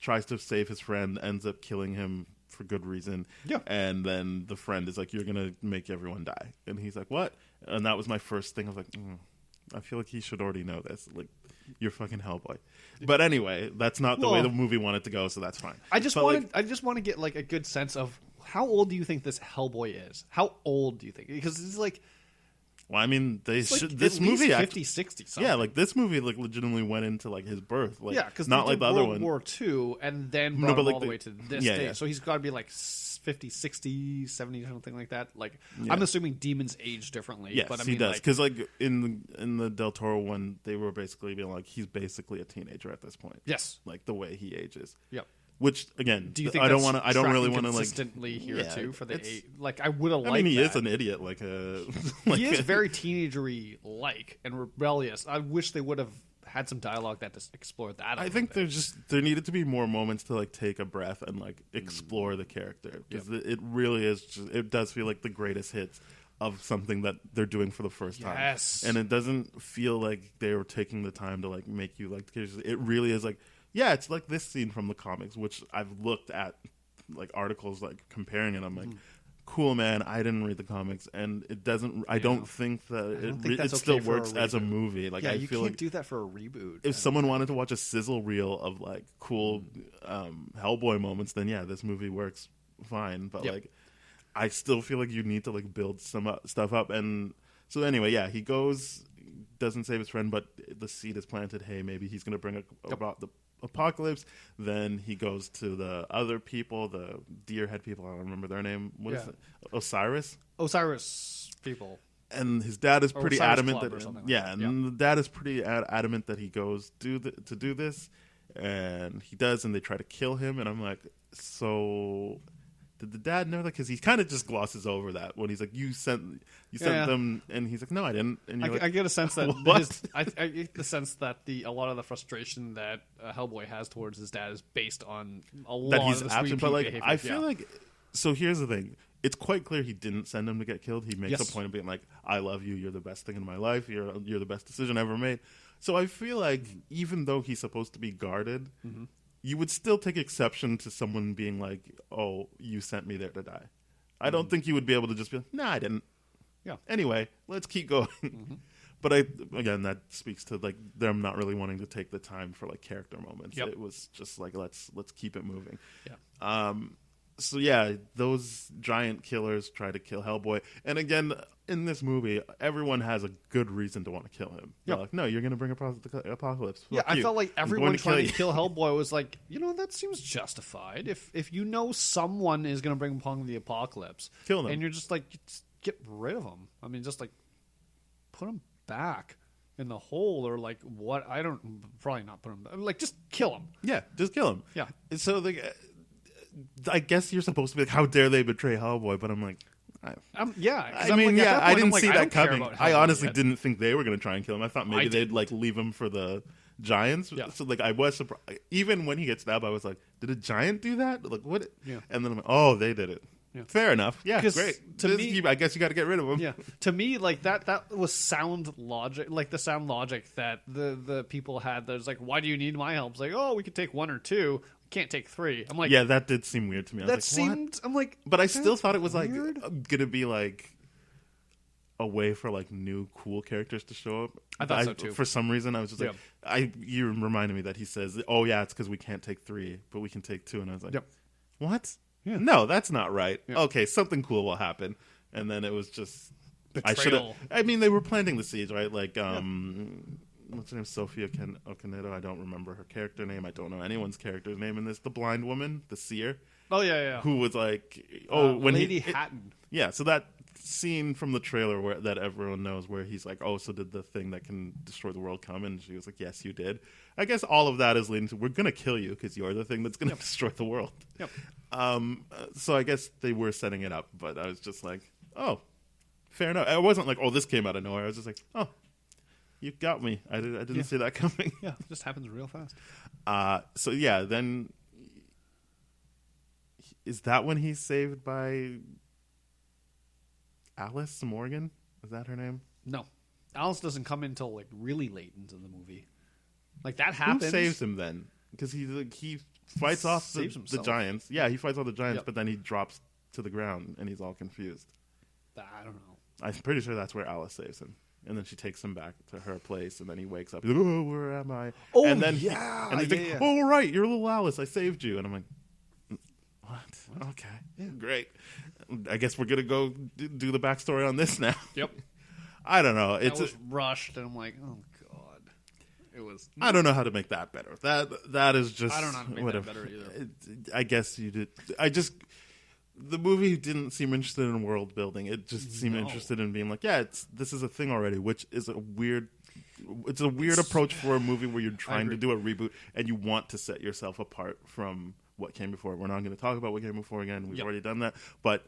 tries to save his friend, ends up killing him for good reason. Yeah. And then the friend is like, "You're gonna make everyone die," and he's like, "What?" And that was my first thing. I was like, I feel like he should already know this. Like, you're fucking Hellboy. But anyway, that's not the way Well- the movie wanted to go, so that's fine. I just But, want like, I just want to get like a good sense of how old do you think this Hellboy is? How old do you think? Because it's like, well, I mean, they it's like should. This at least movie, 50, 60 something. yeah, like this movie, like legitimately went into like his birth. Like, Yeah, because not like the other World one. War II and then No, brought but, him like, all the the- way to this yeah, day. yeah. So he's got to be like 50, 60, 70, something like that. Like, Yeah. I'm assuming demons age differently. Yes, but I he mean, does. like, Because like in the Del Toro one, they were basically being like, he's basically a teenager at this point. yes, Like the way he ages. yep. Which again, Do you think I don't that's want to. I don't really tracking want to like. consistently here Yeah, too for the it's- eight? Like, I would have liked. I mean, he that. is an idiot. Like a. He is very teenagery like and rebellious. I wish they would have had some dialogue that just explored that. I think there needed to be more moments to like take a breath and like explore the character because it really is. It does feel like the greatest hits of something that they're doing for the first time. Yes. And it doesn't feel like they were taking the time to like make you like the characters. It really is like, yeah, it's like this scene from the comics, which I've looked at like articles like comparing it. I'm like, cool, man. I didn't read the comics, and it doesn't. I don't think that don't think that's it still okay for a works as a reboot. movie. Like yeah, I you feel can't like do that for a reboot. if someone wanted to watch a sizzle reel of like cool Hellboy moments, then yeah, this movie works fine. But Yep. like, I still feel like you need to like build some stuff up. And so anyway, yeah, he goes, doesn't save his friend, but the seed is planted. Hey, maybe he's going to bring about the apocalypse. Then he goes to the other people, the deer head people. I don't remember their name. What is Yeah. it? Osiris. Osiris people. And his dad is Or pretty Osiris adamant Club that or something like yeah, that. and the dad is pretty adamant that he goes to do this, and he does, and they try to kill him, and I'm like, so did the dad know that? Because he kind of just glosses over that when he's like, you sent Yeah. them, and he's like, no, I didn't, and you're I get a sense that What? I get the sense that a lot of the frustration that Hellboy has towards his dad is based on a lot that he's of the absent, sweet but pea like behavior. I feel Yeah. like so here's the thing. It's quite clear he didn't send him to get killed. He makes Yes. a point of being like, "I love you. You're the best thing in my life. You're the best decision I ever made." So I feel like even though he's supposed to be guarded, you would still take exception to someone being like, "Oh, you sent me there to die." I don't think you would be able to just be like, "Nah, I didn't." Yeah. Anyway, let's keep going. But again, that speaks to like them not really wanting to take the time for like character moments. Yep. It was just like let's keep it moving. Yeah. So yeah, those giant killers try to kill Hellboy, and again, in this movie, everyone has a good reason to want to kill him. They're Yep. like, no, you're going to bring about the apocalypse. Yeah, Fuck I you. felt like I'm everyone going to trying to kill kill Hellboy was like, that seems justified. If you know someone is going to bring upon the apocalypse, Kill them. and you're just like, just get rid of them. I mean, just like put them back in the hole, or like what? I don't probably not put them. Like just kill them. Yeah, just kill him. Yeah. And so like, I guess you're supposed to be like, how dare they betray Hellboy? But I'm like, Yeah, 'cause I I'm mean, like, at yeah, that I point, didn't I'm like, see I that don't care coming. about I Hellboy honestly yet. didn't think they were going to try and kill him. I thought maybe they'd didn't. like leave him for the giants. Yeah. So like, I was surprised. Even when he gets stabbed, I was like, did a giant do that? Like what? Yeah. And then I'm like, oh, they did it. Fair enough. Yeah, 'Cause great. to me- I guess you got to get rid of him. Yeah, to me, like that was sound logic, like the sound logic that the people had. There's like, why do you need my help? It's like, oh, we could take 1 or 2, we can't take 3. I'm like, Yeah, that did seem weird to me. I that was like, what? seemed. I'm like, But I still that's thought it was weird. like gonna be like a way for like new cool characters to show up. I thought so, too. For some reason, I was just like, you reminded me that he says, "Oh yeah, it's because we can't take 3, but we can take 2," and I was like, Yep. "What? Yeah. No, that's not right." Yeah. Okay, something cool will happen, and then it was just Betrayal. I mean, they were planting the seeds, right? Like, what's her name? Sophia Okonedo. I don't remember her character name. I don't know anyone's character's name in this. The blind woman, the seer. Oh yeah. Who was like, when Lady Hatton. Yeah, so that scene from the trailer that everyone knows where he's like, oh, so did the thing that can destroy the world come? And she was like, yes, you did. I guess all of that is leading to, we're going to kill you because you're the thing that's going to destroy the world. Yep. So I guess they were setting it up, but I was just like, oh, fair enough. I wasn't like, oh, this came out of nowhere. I was just like, oh, you got me. I didn't see that coming. Yeah, it just happens real fast. So yeah, then is that when he's saved by Alice Morgan? Is that her name? No, Alice doesn't come in until like really late into the movie. Like that happens. Who saves him then? Because he fights off Saves the himself. giants. Yeah, he fights all the giants, Yep. but then he drops to the ground and he's all confused. I don't know. I'm pretty sure that's where Alice saves him. And then she takes him back to her place, and then he wakes up. He's like, oh, where am I? Oh, and then yeah, and he's like, yeah. oh, right, you're little Alice. I saved you. And I'm like, what? Okay, great. I guess we're gonna go do the backstory on this now. Yep. I don't know. It was rushed, and I'm like, oh god. It was. I don't know how to make that better. That is just. I don't know how to make whatever. that better either. I guess you did. The movie didn't seem interested in world building. It just seemed interested in being like, yeah, this is a thing already, which is a weird. It's a weird approach for a movie where you're trying to do a reboot and you want to set yourself apart from what came before. We're not going to talk about what came before again. We've already done that. But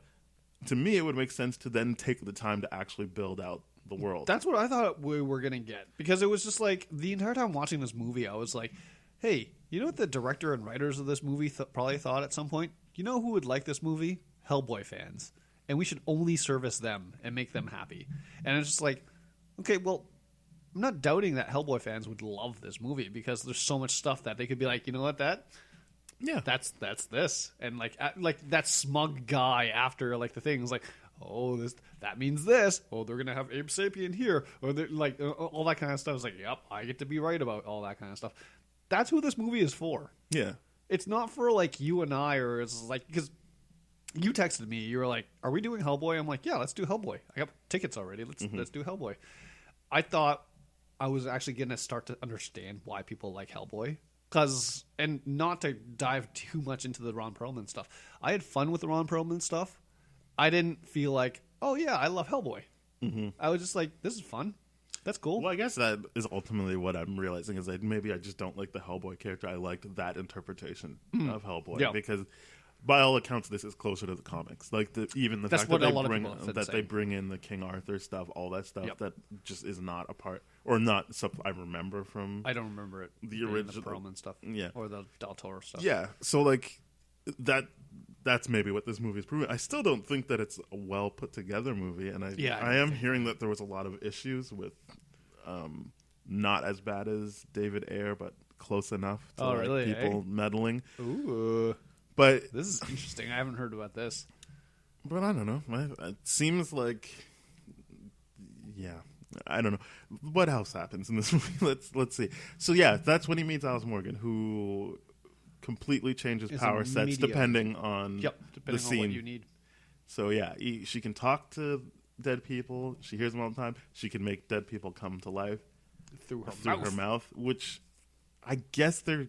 to me, it would make sense to then take the time to actually build out the world. That's what I thought we were going to get. Because it was just like, the entire time watching this movie, I was like, hey, you know what the director and writers of this movie probably thought at some point? You know who would like this movie? Hellboy fans. And we should only service them and make them happy. And it's just like, okay, well, I'm not doubting that Hellboy fans would love this movie because there's so much stuff that they could be like, you know what, that's this. And like that smug guy after like the things like, oh, that means this. Oh, they're gonna have Abe Sapien here, or like all that kind of stuff. It's like, yep, I get to be right about all that kind of stuff. That's who this movie is for. Yeah. It's not for like you and I, or it's like because you texted me, you were like, "Are we doing Hellboy?" I'm like, "Yeah, let's do Hellboy. I got tickets already. Let's do Hellboy." I thought I was actually going to start to understand why people like Hellboy. And not to dive too much into the Ron Perlman stuff. I had fun with the Ron Perlman stuff. I didn't feel like, oh yeah, I love Hellboy. Mm-hmm. I was just like, this is fun. That's cool. Well, I guess that is ultimately what I'm realizing is that maybe I just don't like the Hellboy character. I liked that interpretation of Hellboy because, by all accounts, this is closer to the comics. Like even the fact that they bring in the King Arthur stuff, all that stuff that just is not a part or not stuff I remember from. I don't remember it. The original the Perlman stuff, or the Del Toro stuff. Yeah, so like that. That's maybe what this movie is proving. I still don't think that it's a well put together movie, and I am hearing that there was a lot of issues with, not as bad as David Ayer, but close enough to people meddling. Ooh, but this is interesting. I haven't heard about this. But I don't know. It seems like, I don't know what else happens in this movie. Let's see. So yeah, that's when he meets Alice Morgan, who completely changes power sets depending on the scene. On what you need. So yeah, she can talk to dead people. She hears them all the time. She can make dead people come to life through her mouth, which I guess they're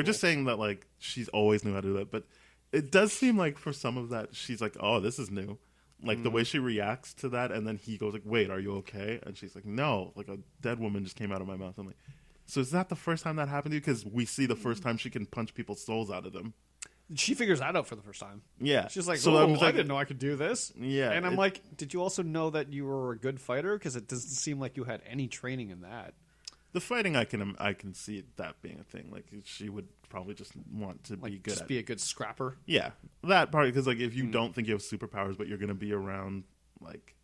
just saying that like she's always knew how to do that. But it does seem like for some of that she's like, oh, this is new. Like the way she reacts to that, and then he goes like, wait, are you okay? And she's like, no, like a dead woman just came out of my mouth. I'm like, so is that the first time that happened to you? Because we see the first time she can punch people's souls out of them. She figures that out for the first time. Yeah. She's like, I didn't know I could do this. Yeah. And I'm like, did you also know that you were a good fighter? Because it doesn't seem like you had any training in that. The fighting, I can see that being a thing. Like she would probably just want to be good just at. be a good scrapper. Yeah, that part, because like if you don't think you have superpowers, but you're going to be around like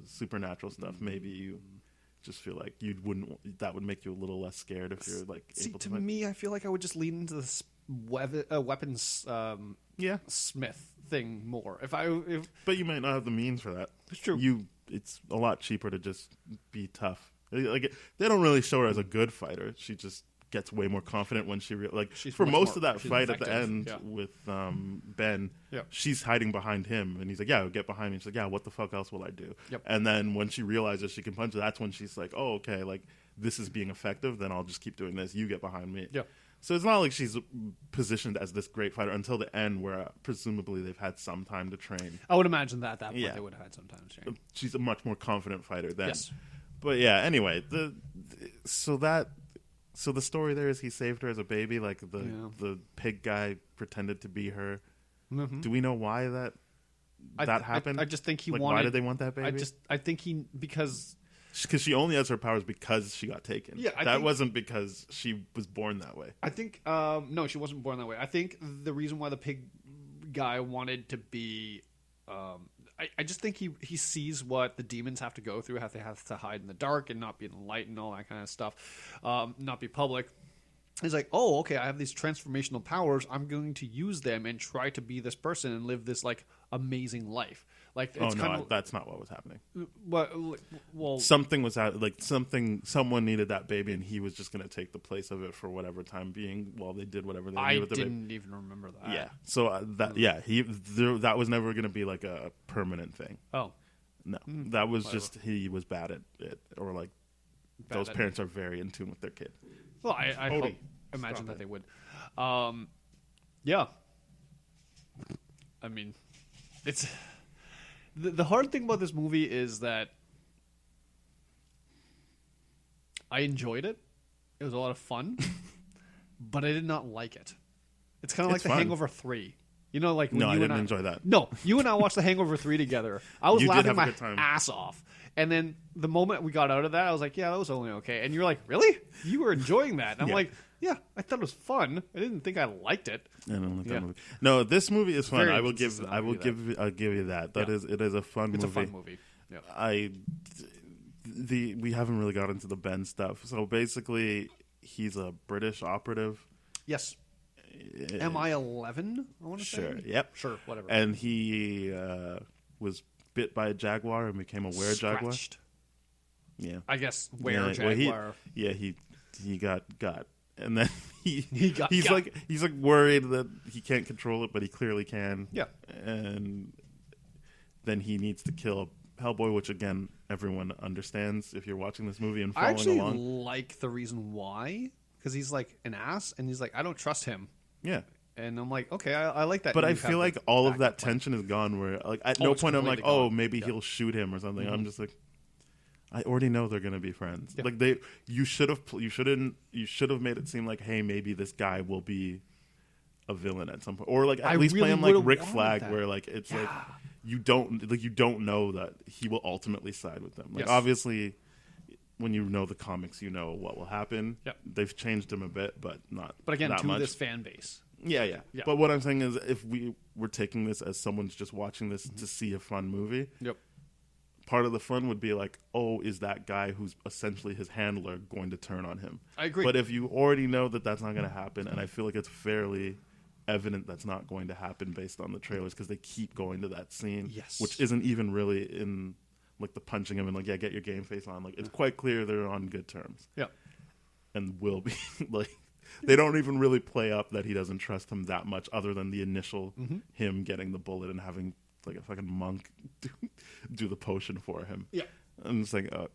supernatural stuff, maybe you just feel like you wouldn't. That would make you a little less scared if you're like able to. To me, I feel like I would just lean into this weapons smith thing more. But you might not have the means for that. It's true. It's a lot cheaper to just be tough. Like they don't really show her as a good fighter. She just gets way more confident when she's for most of that fight at the end with Ben. Yep. She's hiding behind him, and he's like, "Yeah, get behind me." She's like, "Yeah, what the fuck else will I do?" Yep. And then when she realizes she can punch, that's when she's like, "Oh, okay, like this is being effective. Then I'll just keep doing this. You get behind me." Yeah. So it's not like she's positioned as this great fighter until the end, where presumably they've had some time to train. I would imagine that at that point they would have had some time to train. She's a much more confident fighter then. Yes. But yeah, anyway, so the story there is he saved her as a baby, like the pig guy pretended to be her. Mm-hmm. Do we know why that happened? I just think he like, wanted. Why did they want that baby? I think because she only has her powers because she got taken. Yeah, that wasn't because she was born that way. I think no, she wasn't born that way. I think the reason why the pig guy wanted to be. I just think he sees what the demons have to go through, how they have to hide in the dark and not be in the light and all that kind of stuff, not be public. He's like, oh, okay, I have these transformational powers. I'm going to use them and try to be this person and live this like amazing life. Like, it's that's not what was happening. Well, something was someone needed that baby, and he was just going to take the place of it for whatever time being while they did whatever they did with the baby. I didn't even remember that. Yeah. So that was never going to be like a permanent thing. Oh. No. That was just he was bad at it, or like those parents are very in tune with their kid. Well, I imagine that they would. Yeah. I mean, it's the hard thing about this movie is that I enjoyed it. It was a lot of fun, but I did not like it. It's kind of like The Hangover 3. You know, like when I didn't enjoy that. No, you and I watched The Hangover 3 together. I was laughing my ass off. And then the moment we got out of that, I was like, yeah, that was only okay. And you're like, really? You were enjoying that? And I'm like, yeah, I thought it was fun. I didn't think I liked it. I don't like that movie. No, this movie is fun. I'll give you that. It is a fun movie. It's a fun movie. Yeah. We haven't really got into the Ben stuff. So basically, he's a British operative. Yes. MI11, I want to say. Sure, yep. Sure, whatever. And he was bit by a jaguar and became a were-jaguar. Yeah. I guess were-jaguar. He got. And then he's got. like worried that he can't control it, but he clearly can. Yeah. And then he needs to kill Hellboy, which again everyone understands if you're watching this movie and following along. I actually like the reason why, because he's like an ass, and he's like, I don't trust him. Yeah. And I'm like, okay, I like that. But I feel like all of that tension is gone. Where like at no point I'm like, oh, maybe he'll shoot him or something. Mm-hmm. I'm just like, I already know they're gonna be friends. Yeah. Like you should have made it seem like, hey, maybe this guy will be a villain at some point, or like at least play him like Rick Flag, where like it's like you don't know that he will ultimately side with them. Like obviously, when you know the comics, you know what will happen. Yep. They've changed him a bit, but not. But again, that to much. This fan base. Yeah. But what I'm saying is, if we were taking this as someone's just watching this to see a fun movie, part of the fun would be like, oh, is that guy who's essentially his handler going to turn on him? I agree. But if you already know that that's not going to happen, and I feel like it's fairly evident that's not going to happen based on the trailers, because they keep going to that scene, which isn't even really in like the punching him and like, get your game face on. Like it's quite clear they're on good terms. Yeah. And will be like. They don't even really play up that he doesn't trust him that much, other than the initial him getting the bullet and having like a fucking monk do the potion for him. Yeah, I'm just like, oh,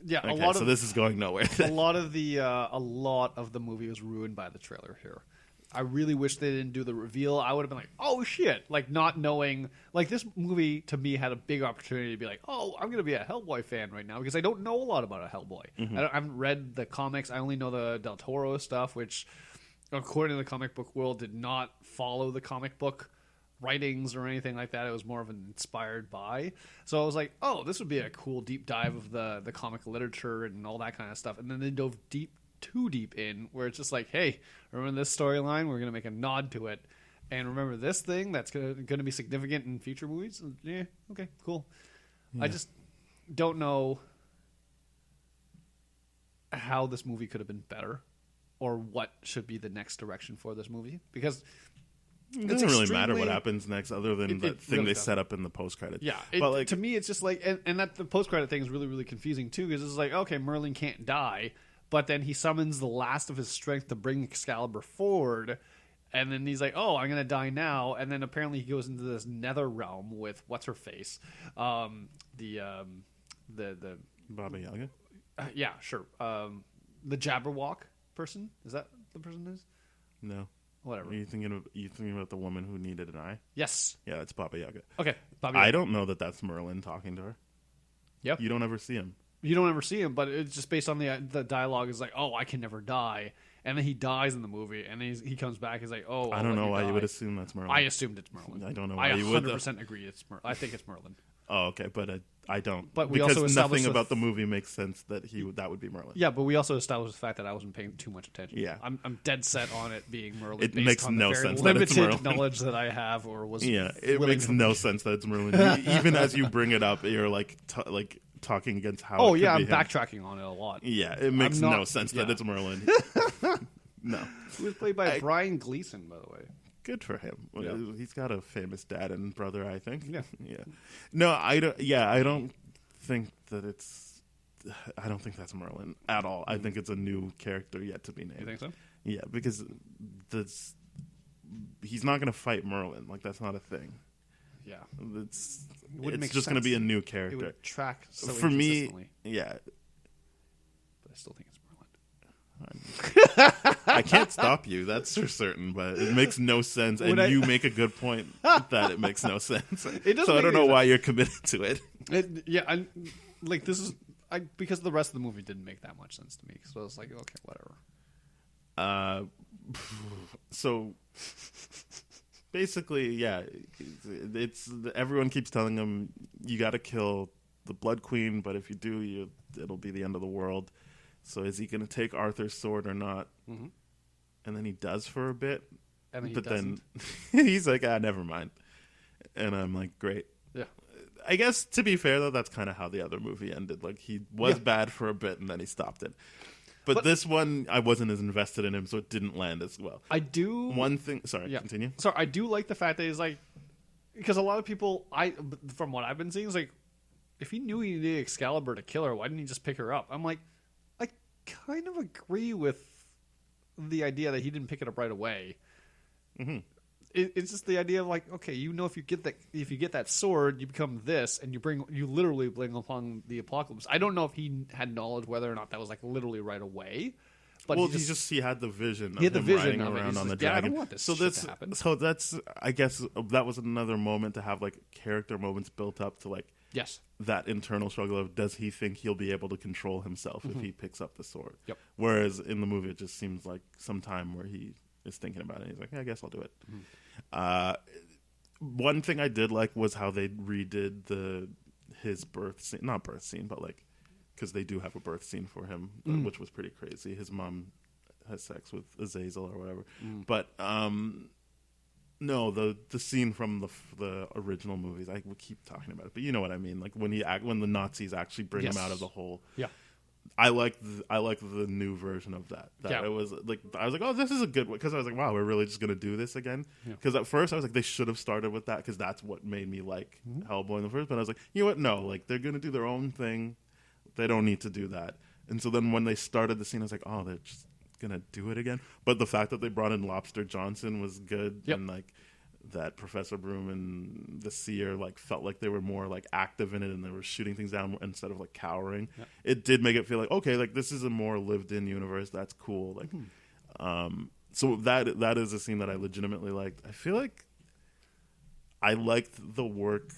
yeah. Okay, so this is going nowhere. a lot of the movie was ruined by the trailer here. I really wish they didn't do the reveal. I would have been like, oh shit, like not knowing. Like this movie to me had a big opportunity to be like, oh, I'm going to be a Hellboy fan right now, because I don't know a lot about a Hellboy. Mm-hmm. I haven't read the comics. I only know the Del Toro stuff, which according to the comic book world did not follow the comic book writings or anything like that. It was more of an inspired by. So I was like, oh, this would be a cool deep dive of the comic literature and all that kind of stuff. And then they dove deep too deep in, where it's just like, hey, remember this storyline? We're gonna make a nod to it, and remember this thing that's gonna be significant in future movies. Yeah, okay, cool. Yeah. I just don't know how this movie could have been better, or what should be the next direction for this movie, because it doesn't really matter what happens next, other than that thing really they doesn't. set up in the post credits. Yeah, but like to me, it's just like, and that the post credit thing is really, really confusing too, because it's like, okay, Merlin can't die, but then he summons the last of his strength to bring Excalibur forward, and then he's like, oh, I'm gonna die now, and then apparently he goes into this nether realm with what's her face, the Baba Yaga. yeah, sure, the Jabberwock person, is that the person is? No. Whatever. Are you thinking about the woman who needed an eye? Yes. Yeah, that's Baba Yaga. Okay. Bobby. I don't know that that's Merlin talking to her. Yep. You don't ever see him. You don't ever see him, but it's just based on the dialogue is like, oh, I can never die, and then he dies in the movie, and then he comes back. He's like, oh, I don't know why you would assume that's Merlin. I assumed it's Merlin. I don't know I why you would. 100% agree it's Merlin. I think it's Merlin. Oh, okay, but I don't. But we because also established nothing about the movie makes sense that that would be Merlin. Yeah, but we also established the fact that I wasn't paying too much attention. Yeah. I'm dead set on it being Merlin. It based makes on no the very sense that it's limited Merlin. knowledge that I have, or was Yeah, it willing makes to- no sense that it's Merlin. Even as you bring it up, you're like talking against how. Oh it yeah, could I'm be him. backtracking on it a lot. Yeah, it makes I'm not- no sense that yeah. it's Merlin. No, He was played by Brian Gleason, by the way. good for him. Yeah. He's got a famous dad and brother, I think. Yeah. Yeah. No, I don't. Yeah, I don't think that it's. I don't think that's Merlin at all. I think it's a new character yet to be named. You think so? Yeah, because he's not going to fight Merlin. Like, that's not a thing. Yeah. It's wouldn't make just going to be sense. a new It character. would track so For me, inconsistently, yeah. but I still think it's Merlin. I can't stop you, that's for certain, but it makes no sense, and you make a good point that it makes no sense. It doesn't So I make don't any know sense. why you're committed to it. This is because the rest of the movie didn't make that much sense to me. So I was like, okay, whatever. So basically, yeah, it's everyone keeps telling him you got to kill the Blood Queen, but if you do, it'll be the end of the world. So is he going to take Arthur's sword or not? Mm-hmm. And then he does for a bit, And then he but doesn't. then he's like, never mind. And I'm like, great. Yeah. I guess to be fair though, that's kind of how the other movie ended. Like he was bad for a bit and then he stopped it. But this one, I wasn't as invested in him, so it didn't land as well. I do. One thing, sorry, continue. Sorry, I do like the fact that he's like, because a lot of people, from what I've been seeing, is like, if he knew he needed Excalibur to kill her, why didn't he just pick her up? I'm like, I kind of agree with the idea that he didn't pick it up right away. Mm-hmm. It's just the idea of like, okay, if you get that sword, you become this, and you literally bring upon the apocalypse. I don't know if he had knowledge whether or not that was like literally right away. But he had the vision. He had the vision riding of it. around He's on the like, yeah, I dragon. don't want this So shit to happen. So that's, I guess, that was another moment to have like character moments built up to like Yes. that internal struggle of does he think he'll be able to control himself if he picks up the sword? Yep. Whereas in the movie, it just seems like some time where he is thinking about it. He's like, yeah, I guess I'll do it. One thing I did like was how they redid his birth scene, not birth scene, but like, because they do have a birth scene for him, which was pretty crazy. His mom has sex with Azazel or whatever. But no, the scene from the original movies, I would keep talking about it, but you know what I mean. Like when the Nazis actually bring him out of the hole. Yeah. I like the new version of that. It was like I was like, oh, this is a good one, because I was like, wow, we're really just gonna do this again. Because at first I was like, they should have started with that, because that's what made me like Hellboy in the first. But I was like, you know what? No, like they're gonna do their own thing. They don't need to do that. And so then when they started the scene, I was like, oh, they're just gonna do it again. But the fact that they brought in Lobster Johnson was good, and like that Professor Broom and the Seer like felt like they were more like active in it, and they were shooting things down instead of like cowering. It did make it feel like, okay, like this is a more lived in universe. That's cool. Like so that is a scene that I legitimately liked. I feel like I liked the work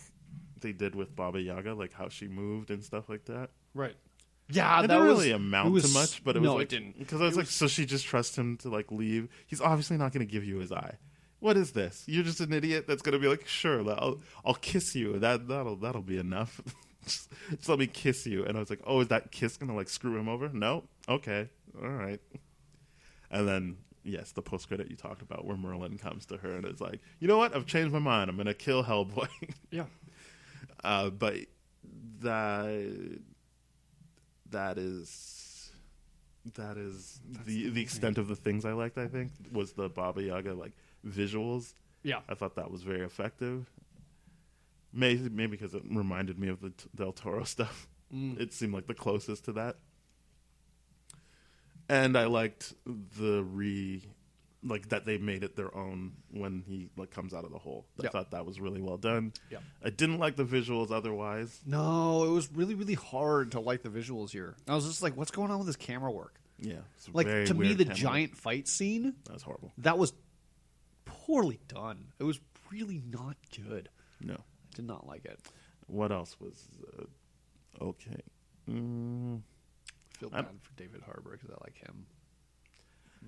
they did with Baba Yaga, like how she moved and stuff like that. Right. Yeah, It that didn't was, really amount to much, but it was no, like, it didn't. Because I was like, so she just trusts him to like leave. He's obviously not going to give you his eye. What is this? You're just an idiot that's going to be like, sure, I'll kiss you. That'll be enough. just let me kiss you. And I was like, oh, is that kiss going to like screw him over? No. Okay. all right. And then, yes, the post-credit you talked about where Merlin comes to her and is like, you know what? I've changed my mind. I'm going to kill Hellboy. Yeah. But that is the extent of the things I liked, I think, was the Baba Yaga, like, visuals. Yeah. I thought that was very effective. Maybe because it reminded me of the Del Toro stuff. It seemed like the closest to that. And I liked that they made it their own when he like comes out of the hole. I thought that was really well done. Yeah. I didn't like the visuals otherwise. No, it was really, really hard to like the visuals here. I was just like, what's going on with this camera work? Yeah. It's Like, very to me, weird the camera. giant fight scene, That was horrible. that was poorly done. It was really not good. No. I did not like it. What else was okay? I feel bad for David Harbour because I like him.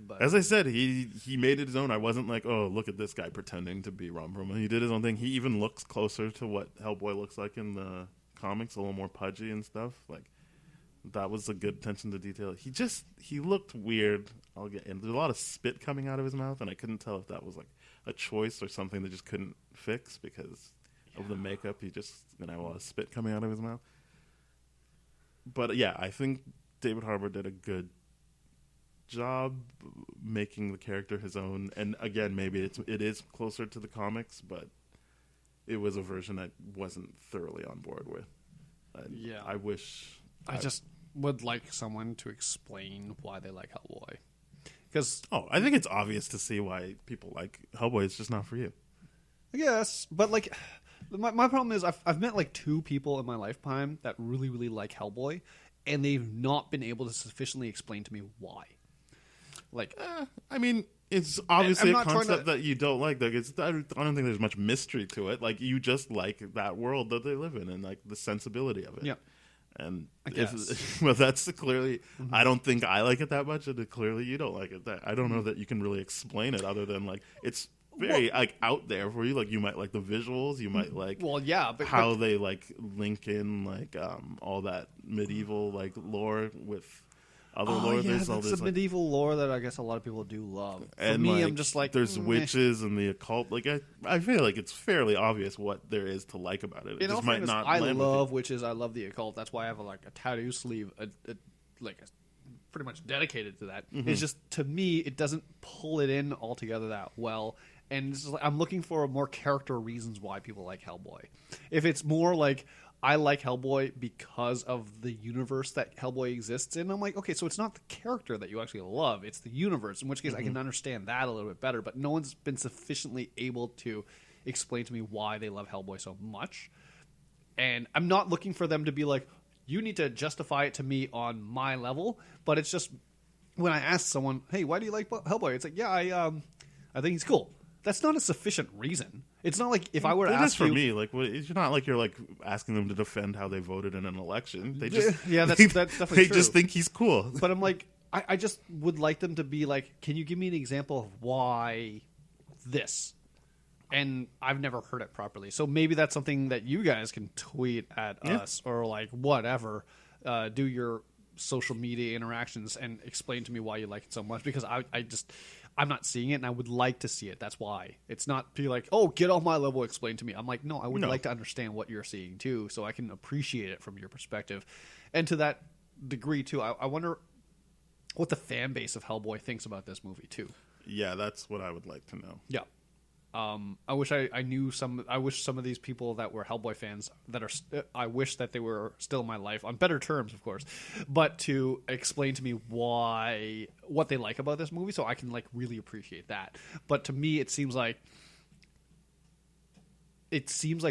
But As I said, he made it his own. I wasn't like, oh, look at this guy pretending to be Ron Perlman. He did his own thing. He even looks closer to what Hellboy looks like in the comics, a little more pudgy and stuff. Like, that was a good attention to detail. He looked weird. There's a lot of spit coming out of his mouth, and I couldn't tell if that was like a choice or something they just couldn't fix because of the makeup. He just had a lot of spit coming out of his mouth. But yeah, I think David Harbour did a good job making the character his own. And again, maybe it is closer to the comics, but it was a version I wasn't thoroughly on board with. Yeah. I wish I just would like someone to explain why they like Hellboy. Because I think it's obvious to see why people like Hellboy. It's just not for you. I guess, but like, my problem is I've met like 2 people in my lifetime that really, really like Hellboy, and they've not been able to sufficiently explain to me why. Like, I mean, it's obviously I'm a not trying concept to- that you don't like. Like, I don't think there's much mystery to it. Like, you just like that world that they live in and like the sensibility of it. yeah. And I guess. well, that's clearly. I don't think I like it that much, and clearly you don't like it. I don't know that you can really explain it other than like it's very like out there for you. Like, you might like the visuals, you might like Well, yeah, but how they like link in like all that medieval like lore with other lore. yeah, There's all that's this the like, medieval lore that I guess a lot of people do love. For and me, like, I'm just like, there's meh. witches and the occult. Like, I feel like it's fairly obvious what there is to like about it. It In all just might fairness, not. I land with love you. witches. I love the occult. That's why I have a tattoo sleeve, pretty much dedicated to that. Mm-hmm. It's just, to me, it doesn't pull it in altogether that well. And it's just like, I'm looking for more character reasons why people like Hellboy. If it's more like, I like Hellboy because of the universe that Hellboy exists in, I'm like, okay, so it's not the character that you actually love, it's the universe, in which case I can understand that a little bit better, but no one's been sufficiently able to explain to me why they love Hellboy so much. And I'm not looking for them to be like, you need to justify it to me on my level, but it's just, when I ask someone, hey, why do you like Hellboy? It's like, yeah, I think he's cool. That's not a sufficient reason. It's not like if I were to It is ask for you, me. Like, it's not like you're like asking them to defend how they voted in an election. They just Yeah, that's definitely they true. just think he's cool. but I'm like, I just would like them to be like, can you give me an example of why this? And I've never heard it properly. So maybe that's something that you guys can tweet at us or like whatever. Do your social media interactions and explain to me why you like it so much, because I'm not seeing it and I would like to see it. That's why. It's not be like, oh, get on my level, explain to me. I'm like, no, I would like to understand what you're seeing too, so I can appreciate it from your perspective. And to that degree too, I wonder what the fan base of Hellboy thinks about this movie too. Yeah, that's what I would like to know. Yeah. I wish I knew some. I wish some of these people that were Hellboy fans I wish that they were still in my life on better terms, of course, but to explain to me what they like about this movie, so I can like really appreciate that. But to me, it seems like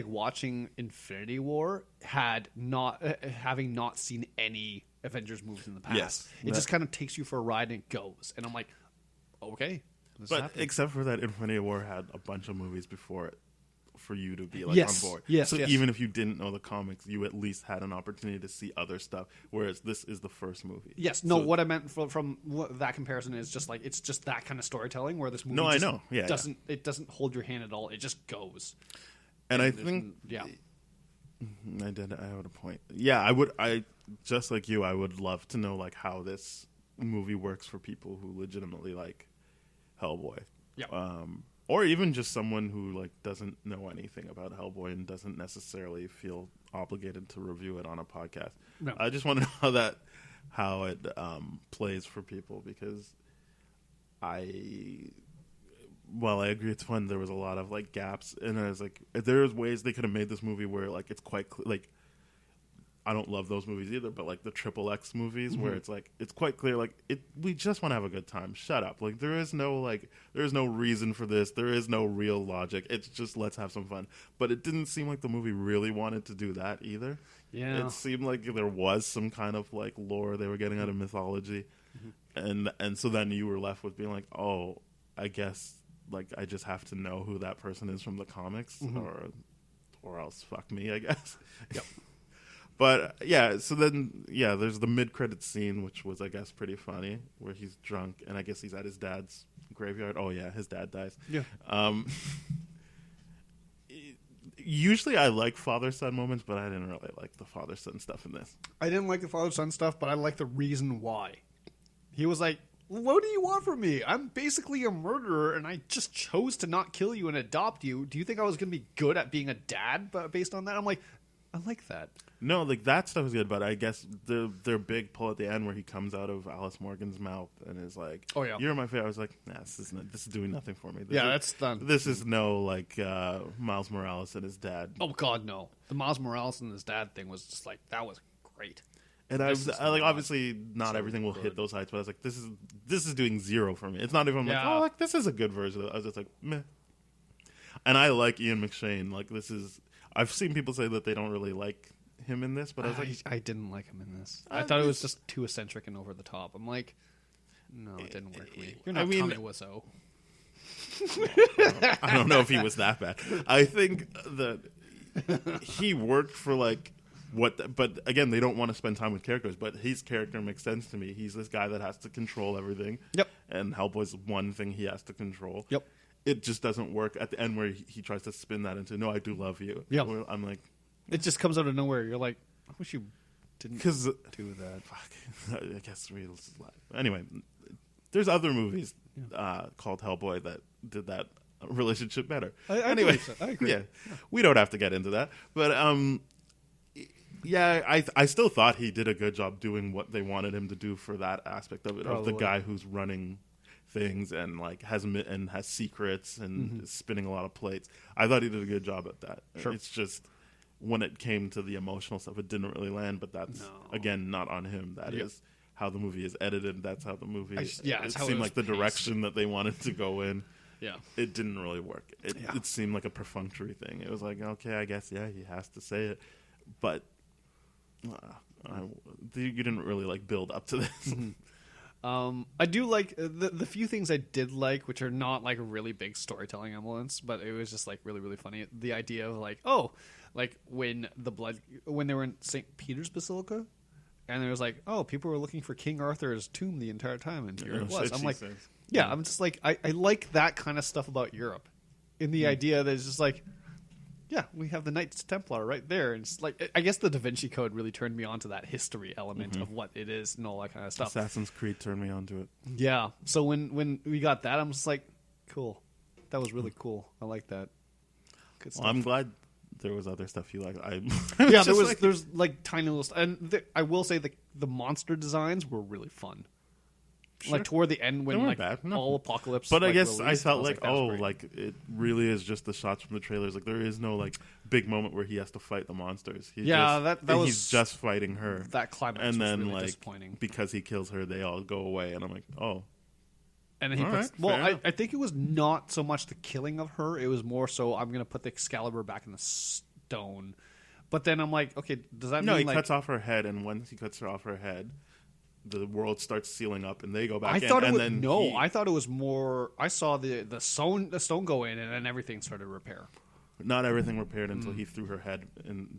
watching Infinity War having not seen any Avengers movies in the past. Yes, it just kind of takes you for a ride and it goes, and I'm like, okay. But except for that, Infinity War had a bunch of movies before it for you to be like Yes. on board. Yes, so yes. even if you didn't know the comics, you at least had an opportunity to see other stuff. Whereas this is the first movie. Yes, no. So- What I meant from that comparison is just like it's just that kind of storytelling where this movie No, I just know. Yeah, it doesn't hold your hand at all. It just goes. And I There's think yeah, I had a point. Yeah, I would. I just like you. I would love to know like how this movie works for people who legitimately like Hellboy. Yeah. Or even just someone who like doesn't know anything about Hellboy and doesn't necessarily feel obligated to review it on a podcast. No. I just want to know how it plays for people, because I agree it's fun. There was a lot of like gaps, and I was like, there's ways they could have made this movie where like it's quite like, I don't love those movies either, but like the XXX movies where it's like it's quite clear like we just want to have a good time. Shut up. Like there is no reason for this. There is no real logic. It's just let's have some fun. But it didn't seem like the movie really wanted to do that either. Yeah. It seemed like there was some kind of like lore they were getting out of mythology. And so then you were left with being like, "Oh, I guess like I just have to know who that person is from the comics or else fuck me, I guess." Yep. But yeah, so then there's the mid-credits scene, which was I guess pretty funny, where he's drunk and I guess he's at his dad's graveyard. Oh yeah, his dad dies. Yeah. Usually I like father-son moments, but I didn't really like the father-son stuff in this. I didn't like the father-son stuff, but I like the reason why. He was like, "What do you want from me? I'm basically a murderer, and I just chose to not kill you and adopt you. Do you think I was going to be good at being a dad based on that?" I'm like, I like that. No, like that stuff is good, but I guess their big pull at the end where he comes out of Alice Morgan's mouth and is like, "Oh yeah, you're my favorite." I was like, "Nah, this is doing nothing for me." That's done. This is no like Miles Morales and his dad. Oh God, no. The Miles Morales and his dad thing was just like that was great. And I like obviously not everything will hit those heights, but I was like, this is doing zero for me. It's not even like, oh, like this is a good version of it. I was just like, meh. And I like Ian McShane. Like this is, I've seen people say that they don't really like him in this, but I was like, I didn't like him in this. I thought it was just too eccentric and over the top. I'm like, no, it didn't work for me. You're not Tommy Wiseau. I don't know if he was that bad. I think that he worked for like but again, they don't want to spend time with characters, but his character makes sense to me. He's this guy that has to control everything. Yep. And Hellboy's one thing he has to control. Yep. It just doesn't work at the end where he tries to spin that into, "No, I do love you." Yep. I'm like, it just comes out of nowhere. You're like, I wish you didn't do that. Fuck. I guess real life. Anyway, there's other movies called Hellboy that did that relationship better. Anyway, I agree. Yeah, we don't have to get into that, but yeah, I still thought he did a good job doing what they wanted him to do for that aspect of it, of the guy who's running things and like has secrets and is spinning a lot of plates. I thought he did a good job at that. Sure. It's just when it came to the emotional stuff, it didn't really land. But that's again not on him. That is how the movie is edited. That's how the movie. It seemed like the direction that they wanted to go in. Yeah, it didn't really work. It seemed like a perfunctory thing. It was like, okay, I guess he has to say it, but you didn't really like build up to this. I do like the few things I did like, which are not like really big storytelling elements, but it was just like really, really funny. The idea of like, like when they were in St. Peter's Basilica, and there was like, people were looking for King Arthur's tomb the entire time, and here it was. I'm like, I'm just like, I like that kind of stuff about Europe, in the idea that it's just like, we have the Knights Templar right there. And it's like, I guess the Da Vinci Code really turned me on to that history element of what it is and all that kind of stuff. Assassin's Creed turned me on to it. Yeah. So when we got that, I'm just like, cool. That was really cool. I like that. Good stuff. Well, I'm glad there was other stuff you liked. There's like tiny little and I will say the monster designs were really fun. Sure. Like toward the end when like all apocalypse, but I guess released, I felt like it really is just the shots from the trailers. Like there is no like big moment where he has to fight the monsters. He's just fighting her. That climax and was then really like disappointing because he kills her, they all go away, and I'm like, oh. And then he puts. Well, I think it was not so much the killing of her; it was more so I'm going to put the Excalibur back in the stone. But then I'm like, okay, does that mean he like cuts off her head, and once he cuts her off her head, the world starts sealing up, and they go back. I thought it was more. I saw the stone go in, and then everything started to repair. Not everything repaired until he threw her head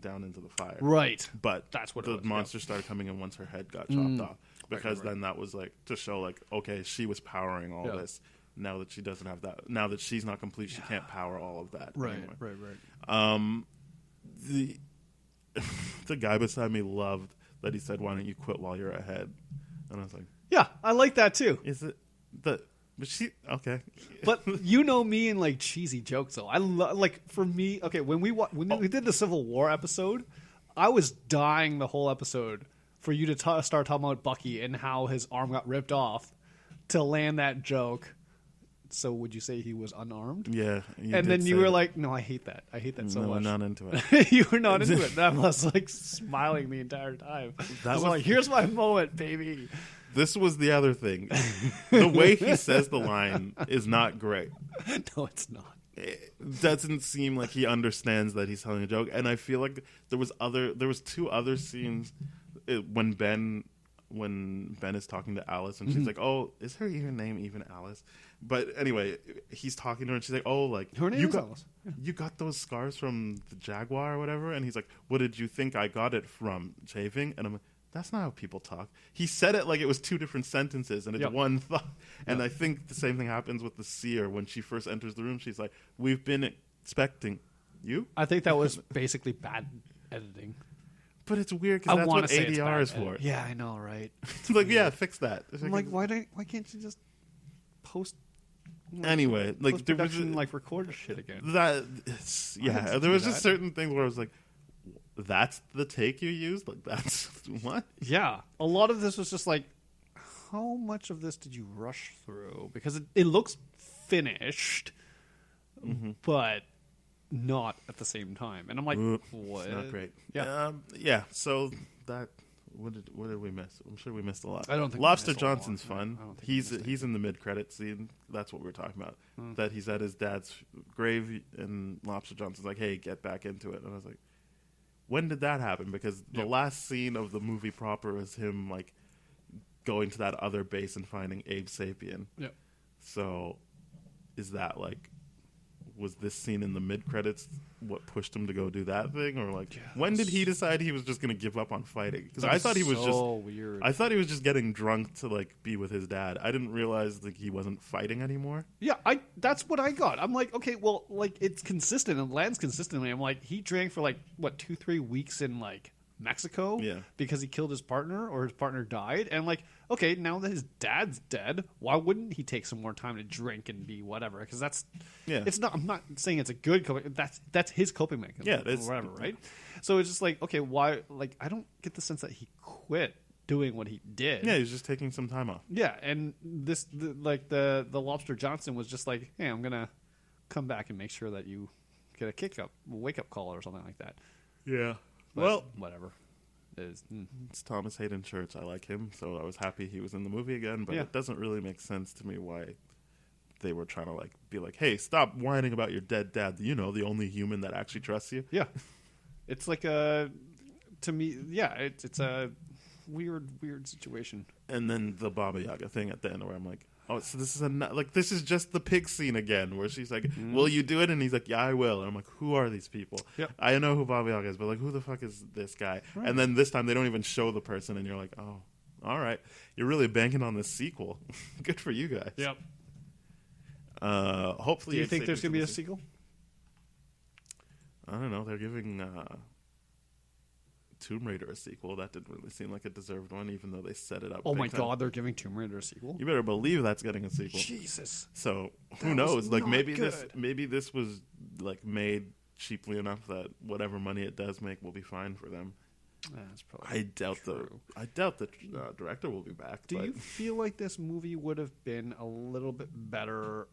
down into the fire. Right, but that's what the monsters started coming in once her head got chopped off. Because then that was like to show like, okay, she was powering all this. Now that she doesn't have that, now that she's not complete, she can't power all of that. Right, anymore. right. The guy beside me loved that he said, "Why don't you quit while you're ahead?" And I was like, Yeah, I like that too. Is it the? But she okay. But you know me and like cheesy jokes though. I like for me. Okay, when we did the Civil War episode, I was dying the whole episode for you to start talking about Bucky and how his arm got ripped off to land that joke. So would you say he was unarmed? Yeah. And then you were like, "No, I hate that. I hate that so much." I'm not into it. You were not into it. That was like smiling the entire time. I was like, "Here's my moment, baby." This was the other thing. The way he says the line is not great. No, it's not. It doesn't seem like he understands that he's telling a joke. And I feel like there was two other scenes when Ben is talking to Alice and she's like, "Oh, is her name even Alice?" But anyway, he's talking to her and she's like, "Oh, like her name is Alice. Yeah. You got those scars from the Jaguar or whatever?" And he's like, "What did you think I got it from? Shaving?" And I'm like, that's not how people talk. He said it like it was two different sentences and it's one thought. And I think the same thing happens with the seer when she first enters the room. She's like, "We've been expecting you." I think that was basically bad editing. But it's weird because that's what ADR is for. Yeah, I know, right? It's like, yeah, fix that. I'm like, why can't you just post? Anyway, like post-production, like record shit again. There was just certain things where I was like, that's the take you used? Like, that's what? Yeah. A lot of this was just like, how much of this did you rush through? Because it looks finished, but not at the same time. And I'm like, what? It's not great. Yeah. So that, what did we miss? I'm sure we missed a lot. I don't think Lobster we missed a lot. Johnson's fun. I don't think He's in the mid-credit scene. That's what we were talking about. That he's at his dad's grave and Lobster Johnson's like, "Hey, get back into it." And I was like, when did that happen? Because the last scene of the movie proper is him like going to that other base and finding Abe Sapien. Yeah. So, is that like, was this scene in the mid credits what pushed him to go do that thing, or like when did he decide he was just going to give up on fighting? Because I thought he was weird. I thought he was just getting drunk to like be with his dad. I didn't realize like he wasn't fighting anymore. Yeah, that's what I got. I'm like, okay, well, like it's consistent and lands consistently. I'm like, he drank for like what 2-3 weeks in like Mexico, because he killed his partner or his partner died, and like, okay, now that his dad's dead, why wouldn't he take some more time to drink and be whatever? Because that's it's not. I'm not saying it's a good coping. That's his coping mechanism. Yeah, or whatever, right? So it's just like, okay, why? Like, I don't get the sense that he quit doing what he did. Yeah, he's just taking some time off. Yeah, and the Lobster Johnson was just like, hey, I'm gonna come back and make sure that you get a wake up call or something like that. Yeah. But well, whatever. It's Thomas Hayden Church. I like him, so I was happy he was in the movie again. But it doesn't really make sense to me why they were trying to like be like, "Hey, stop whining about your dead dad. You know, the only human that actually trusts you." Yeah, it's like to me, it's a weird situation. And then the Baba Yaga thing at the end, where I'm like, "Oh, so this is this is just the pig scene again," where she's like, "Will you do it?" And he's like, "Yeah, I will." And I'm like, "Who are these people?" Yep. I know who Baba Yaga is, but like, who the fuck is this guy? Right. And then this time they don't even show the person, and you're like, "Oh, all right, you're really banking on this sequel. Good for you guys." Yep. Hopefully, do you think there's gonna be a sequel? I don't know. They're giving Tomb Raider a sequel. That didn't really seem like a deserved one, even though they set it up. Oh my god, they're giving Tomb Raider a sequel? You better believe that's getting a sequel. Jesus. So who knows? Like maybe this was like made cheaply enough that whatever money it does make will be fine for them. That's probably I doubt the director will be back. Do you feel like this movie would have been a little bit better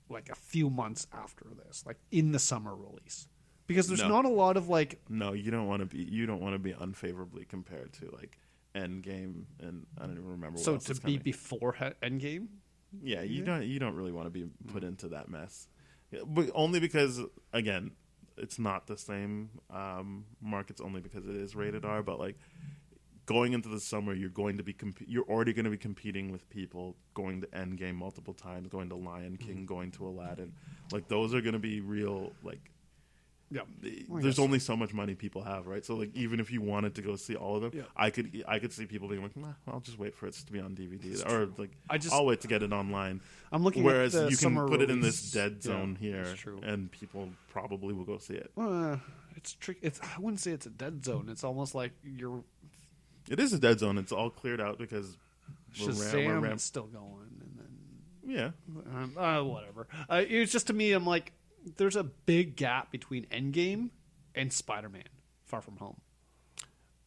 like a few months after this, like in the summer release? Because there's not a lot of like. No, you don't want to be unfavorably compared to like Endgame, and I don't even remember. So what else to is be coming. Before Endgame. Yeah, you don't really want to be put into that mess, but only because again, it's not the same markets. Only because it is rated R, but like. Going into the summer, you're going to be you're already going to be competing with people going to Endgame multiple times, going to Lion King, going to Aladdin. Like those are going to be real. Like, there's only so much money people have, right? So like, even if you wanted to go see all of them, I could see people being like, nah, I'll just wait for it to be on DVD, or like I'll wait to get it online. I'm looking. Whereas at the you can put release. it in this dead zone here, true. and people probably will go see it. It's tricky. I wouldn't say it's a dead zone. It's almost like you're. It is a dead zone. It's all cleared out because Shazam is still going, and then Yeah. whatever. It was just, to me, I'm like, there's a big gap between Endgame and Spider-Man: Far From Home.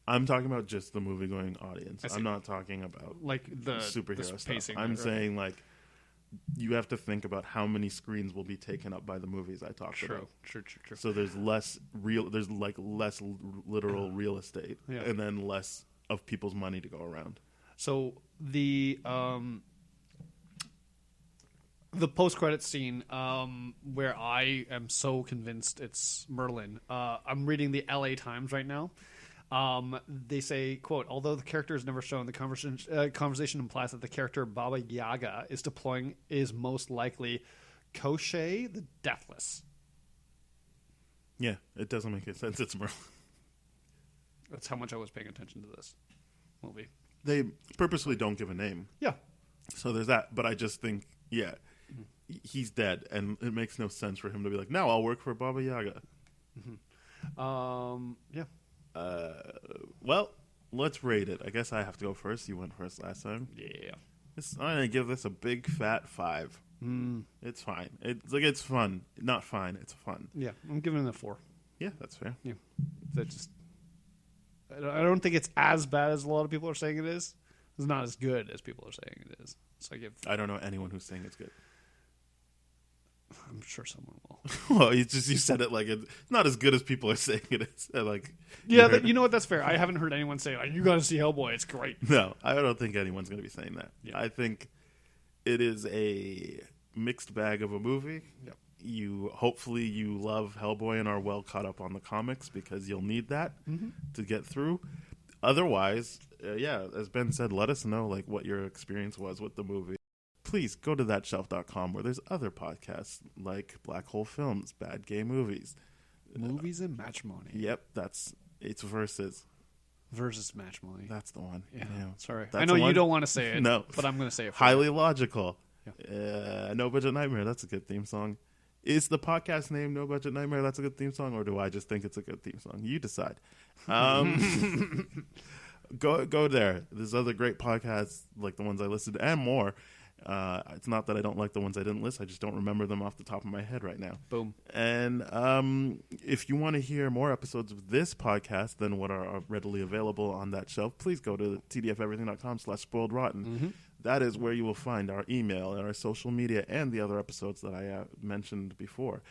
I'm talking about just the movie-going audience. I see. I'm not talking about Like the superhero the stuff. pacing, I'm right? saying, like, you have to think about how many screens will be taken up by the movies I talked about. True. So there's less literal real estate, Yeah. and then less of people's money to go around. So the post-credit scene, where I am so convinced it's Merlin. I'm reading the LA Times right now. They say, quote, although the character is never shown, the conversation implies that the character Baba Yaga is most likely Koschei the Deathless. Yeah, it doesn't make any sense. It's Merlin. That's how much I was paying attention to this movie. They purposely don't give a name. Yeah. So there's that. But I just think, he's dead, and it makes no sense for him to be like, now I'll work for Baba Yaga. Yeah. Well, let's rate it. I guess I have to go first. You went first last time. Yeah. I'm going to give this a big fat 5. It's fine. It's fun. Not fine. It's fun. Yeah. I'm giving it a 4. Yeah, that's fair. Yeah. That just, I don't think it's as bad as a lot of people are saying it is. It's not as good as people are saying it is. So I don't know anyone who's saying it's good. I'm sure someone will. Well, you said it like it's not as good as people are saying it is. Like, Yeah, you know what? That's fair. I haven't heard anyone say, like, you got to see Hellboy. It's great. No, I don't think anyone's going to be saying that. Yeah. I think it is a mixed bag of a movie. Yep. Hopefully you love Hellboy and are well caught up on the comics, because you'll need that to get through. Otherwise, as Ben said, let us know like what your experience was with the movie. Please go to thatshelf.com, where there's other podcasts like Black Hole Films, Bad Gay Movies. Movies and Matrimony. Yep, it's Versus. Versus Matrimony. That's the one. Yeah. Sorry. That's I know the you one? don't want to say it, No. but I'm going to say it for Highly you. Logical. No Budget Nightmare. That's a good theme song. Is the podcast name No Budget Nightmare? That's a good theme song, or do I just think it's a good theme song? You decide. Go there. There's other great podcasts like the ones I listed and more. It's not that I don't like the ones I didn't list. I just don't remember them off the top of my head right now. Boom. And if you want to hear more episodes of this podcast than what are readily available on that shelf, please go to tdfeverything.com/spoiledrotten. That is where you will find our email and our social media and the other episodes that I mentioned before.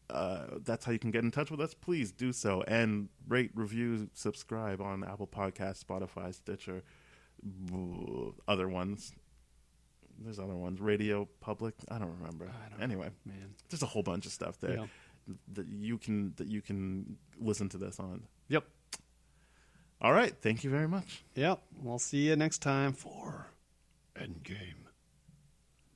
That's how you can get in touch with us. Please do so, and rate, review, subscribe on Apple Podcasts, Spotify, Stitcher, other ones. There's other ones. Radio Public. I don't remember. Anyway, man, there's a whole bunch of stuff there that you can listen to this on. Yep. All right. Thank you very much. Yep. We'll see you next time for Endgame.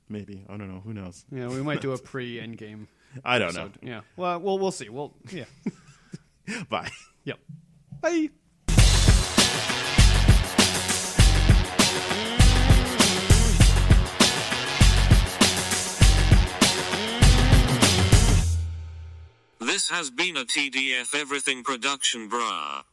Maybe. I don't know. Who knows? Yeah, we might do a pre-Endgame. I don't know. Yeah. Well, we'll see. Yeah. Bye. Yep. Bye. This has been a TDF Everything production, brah.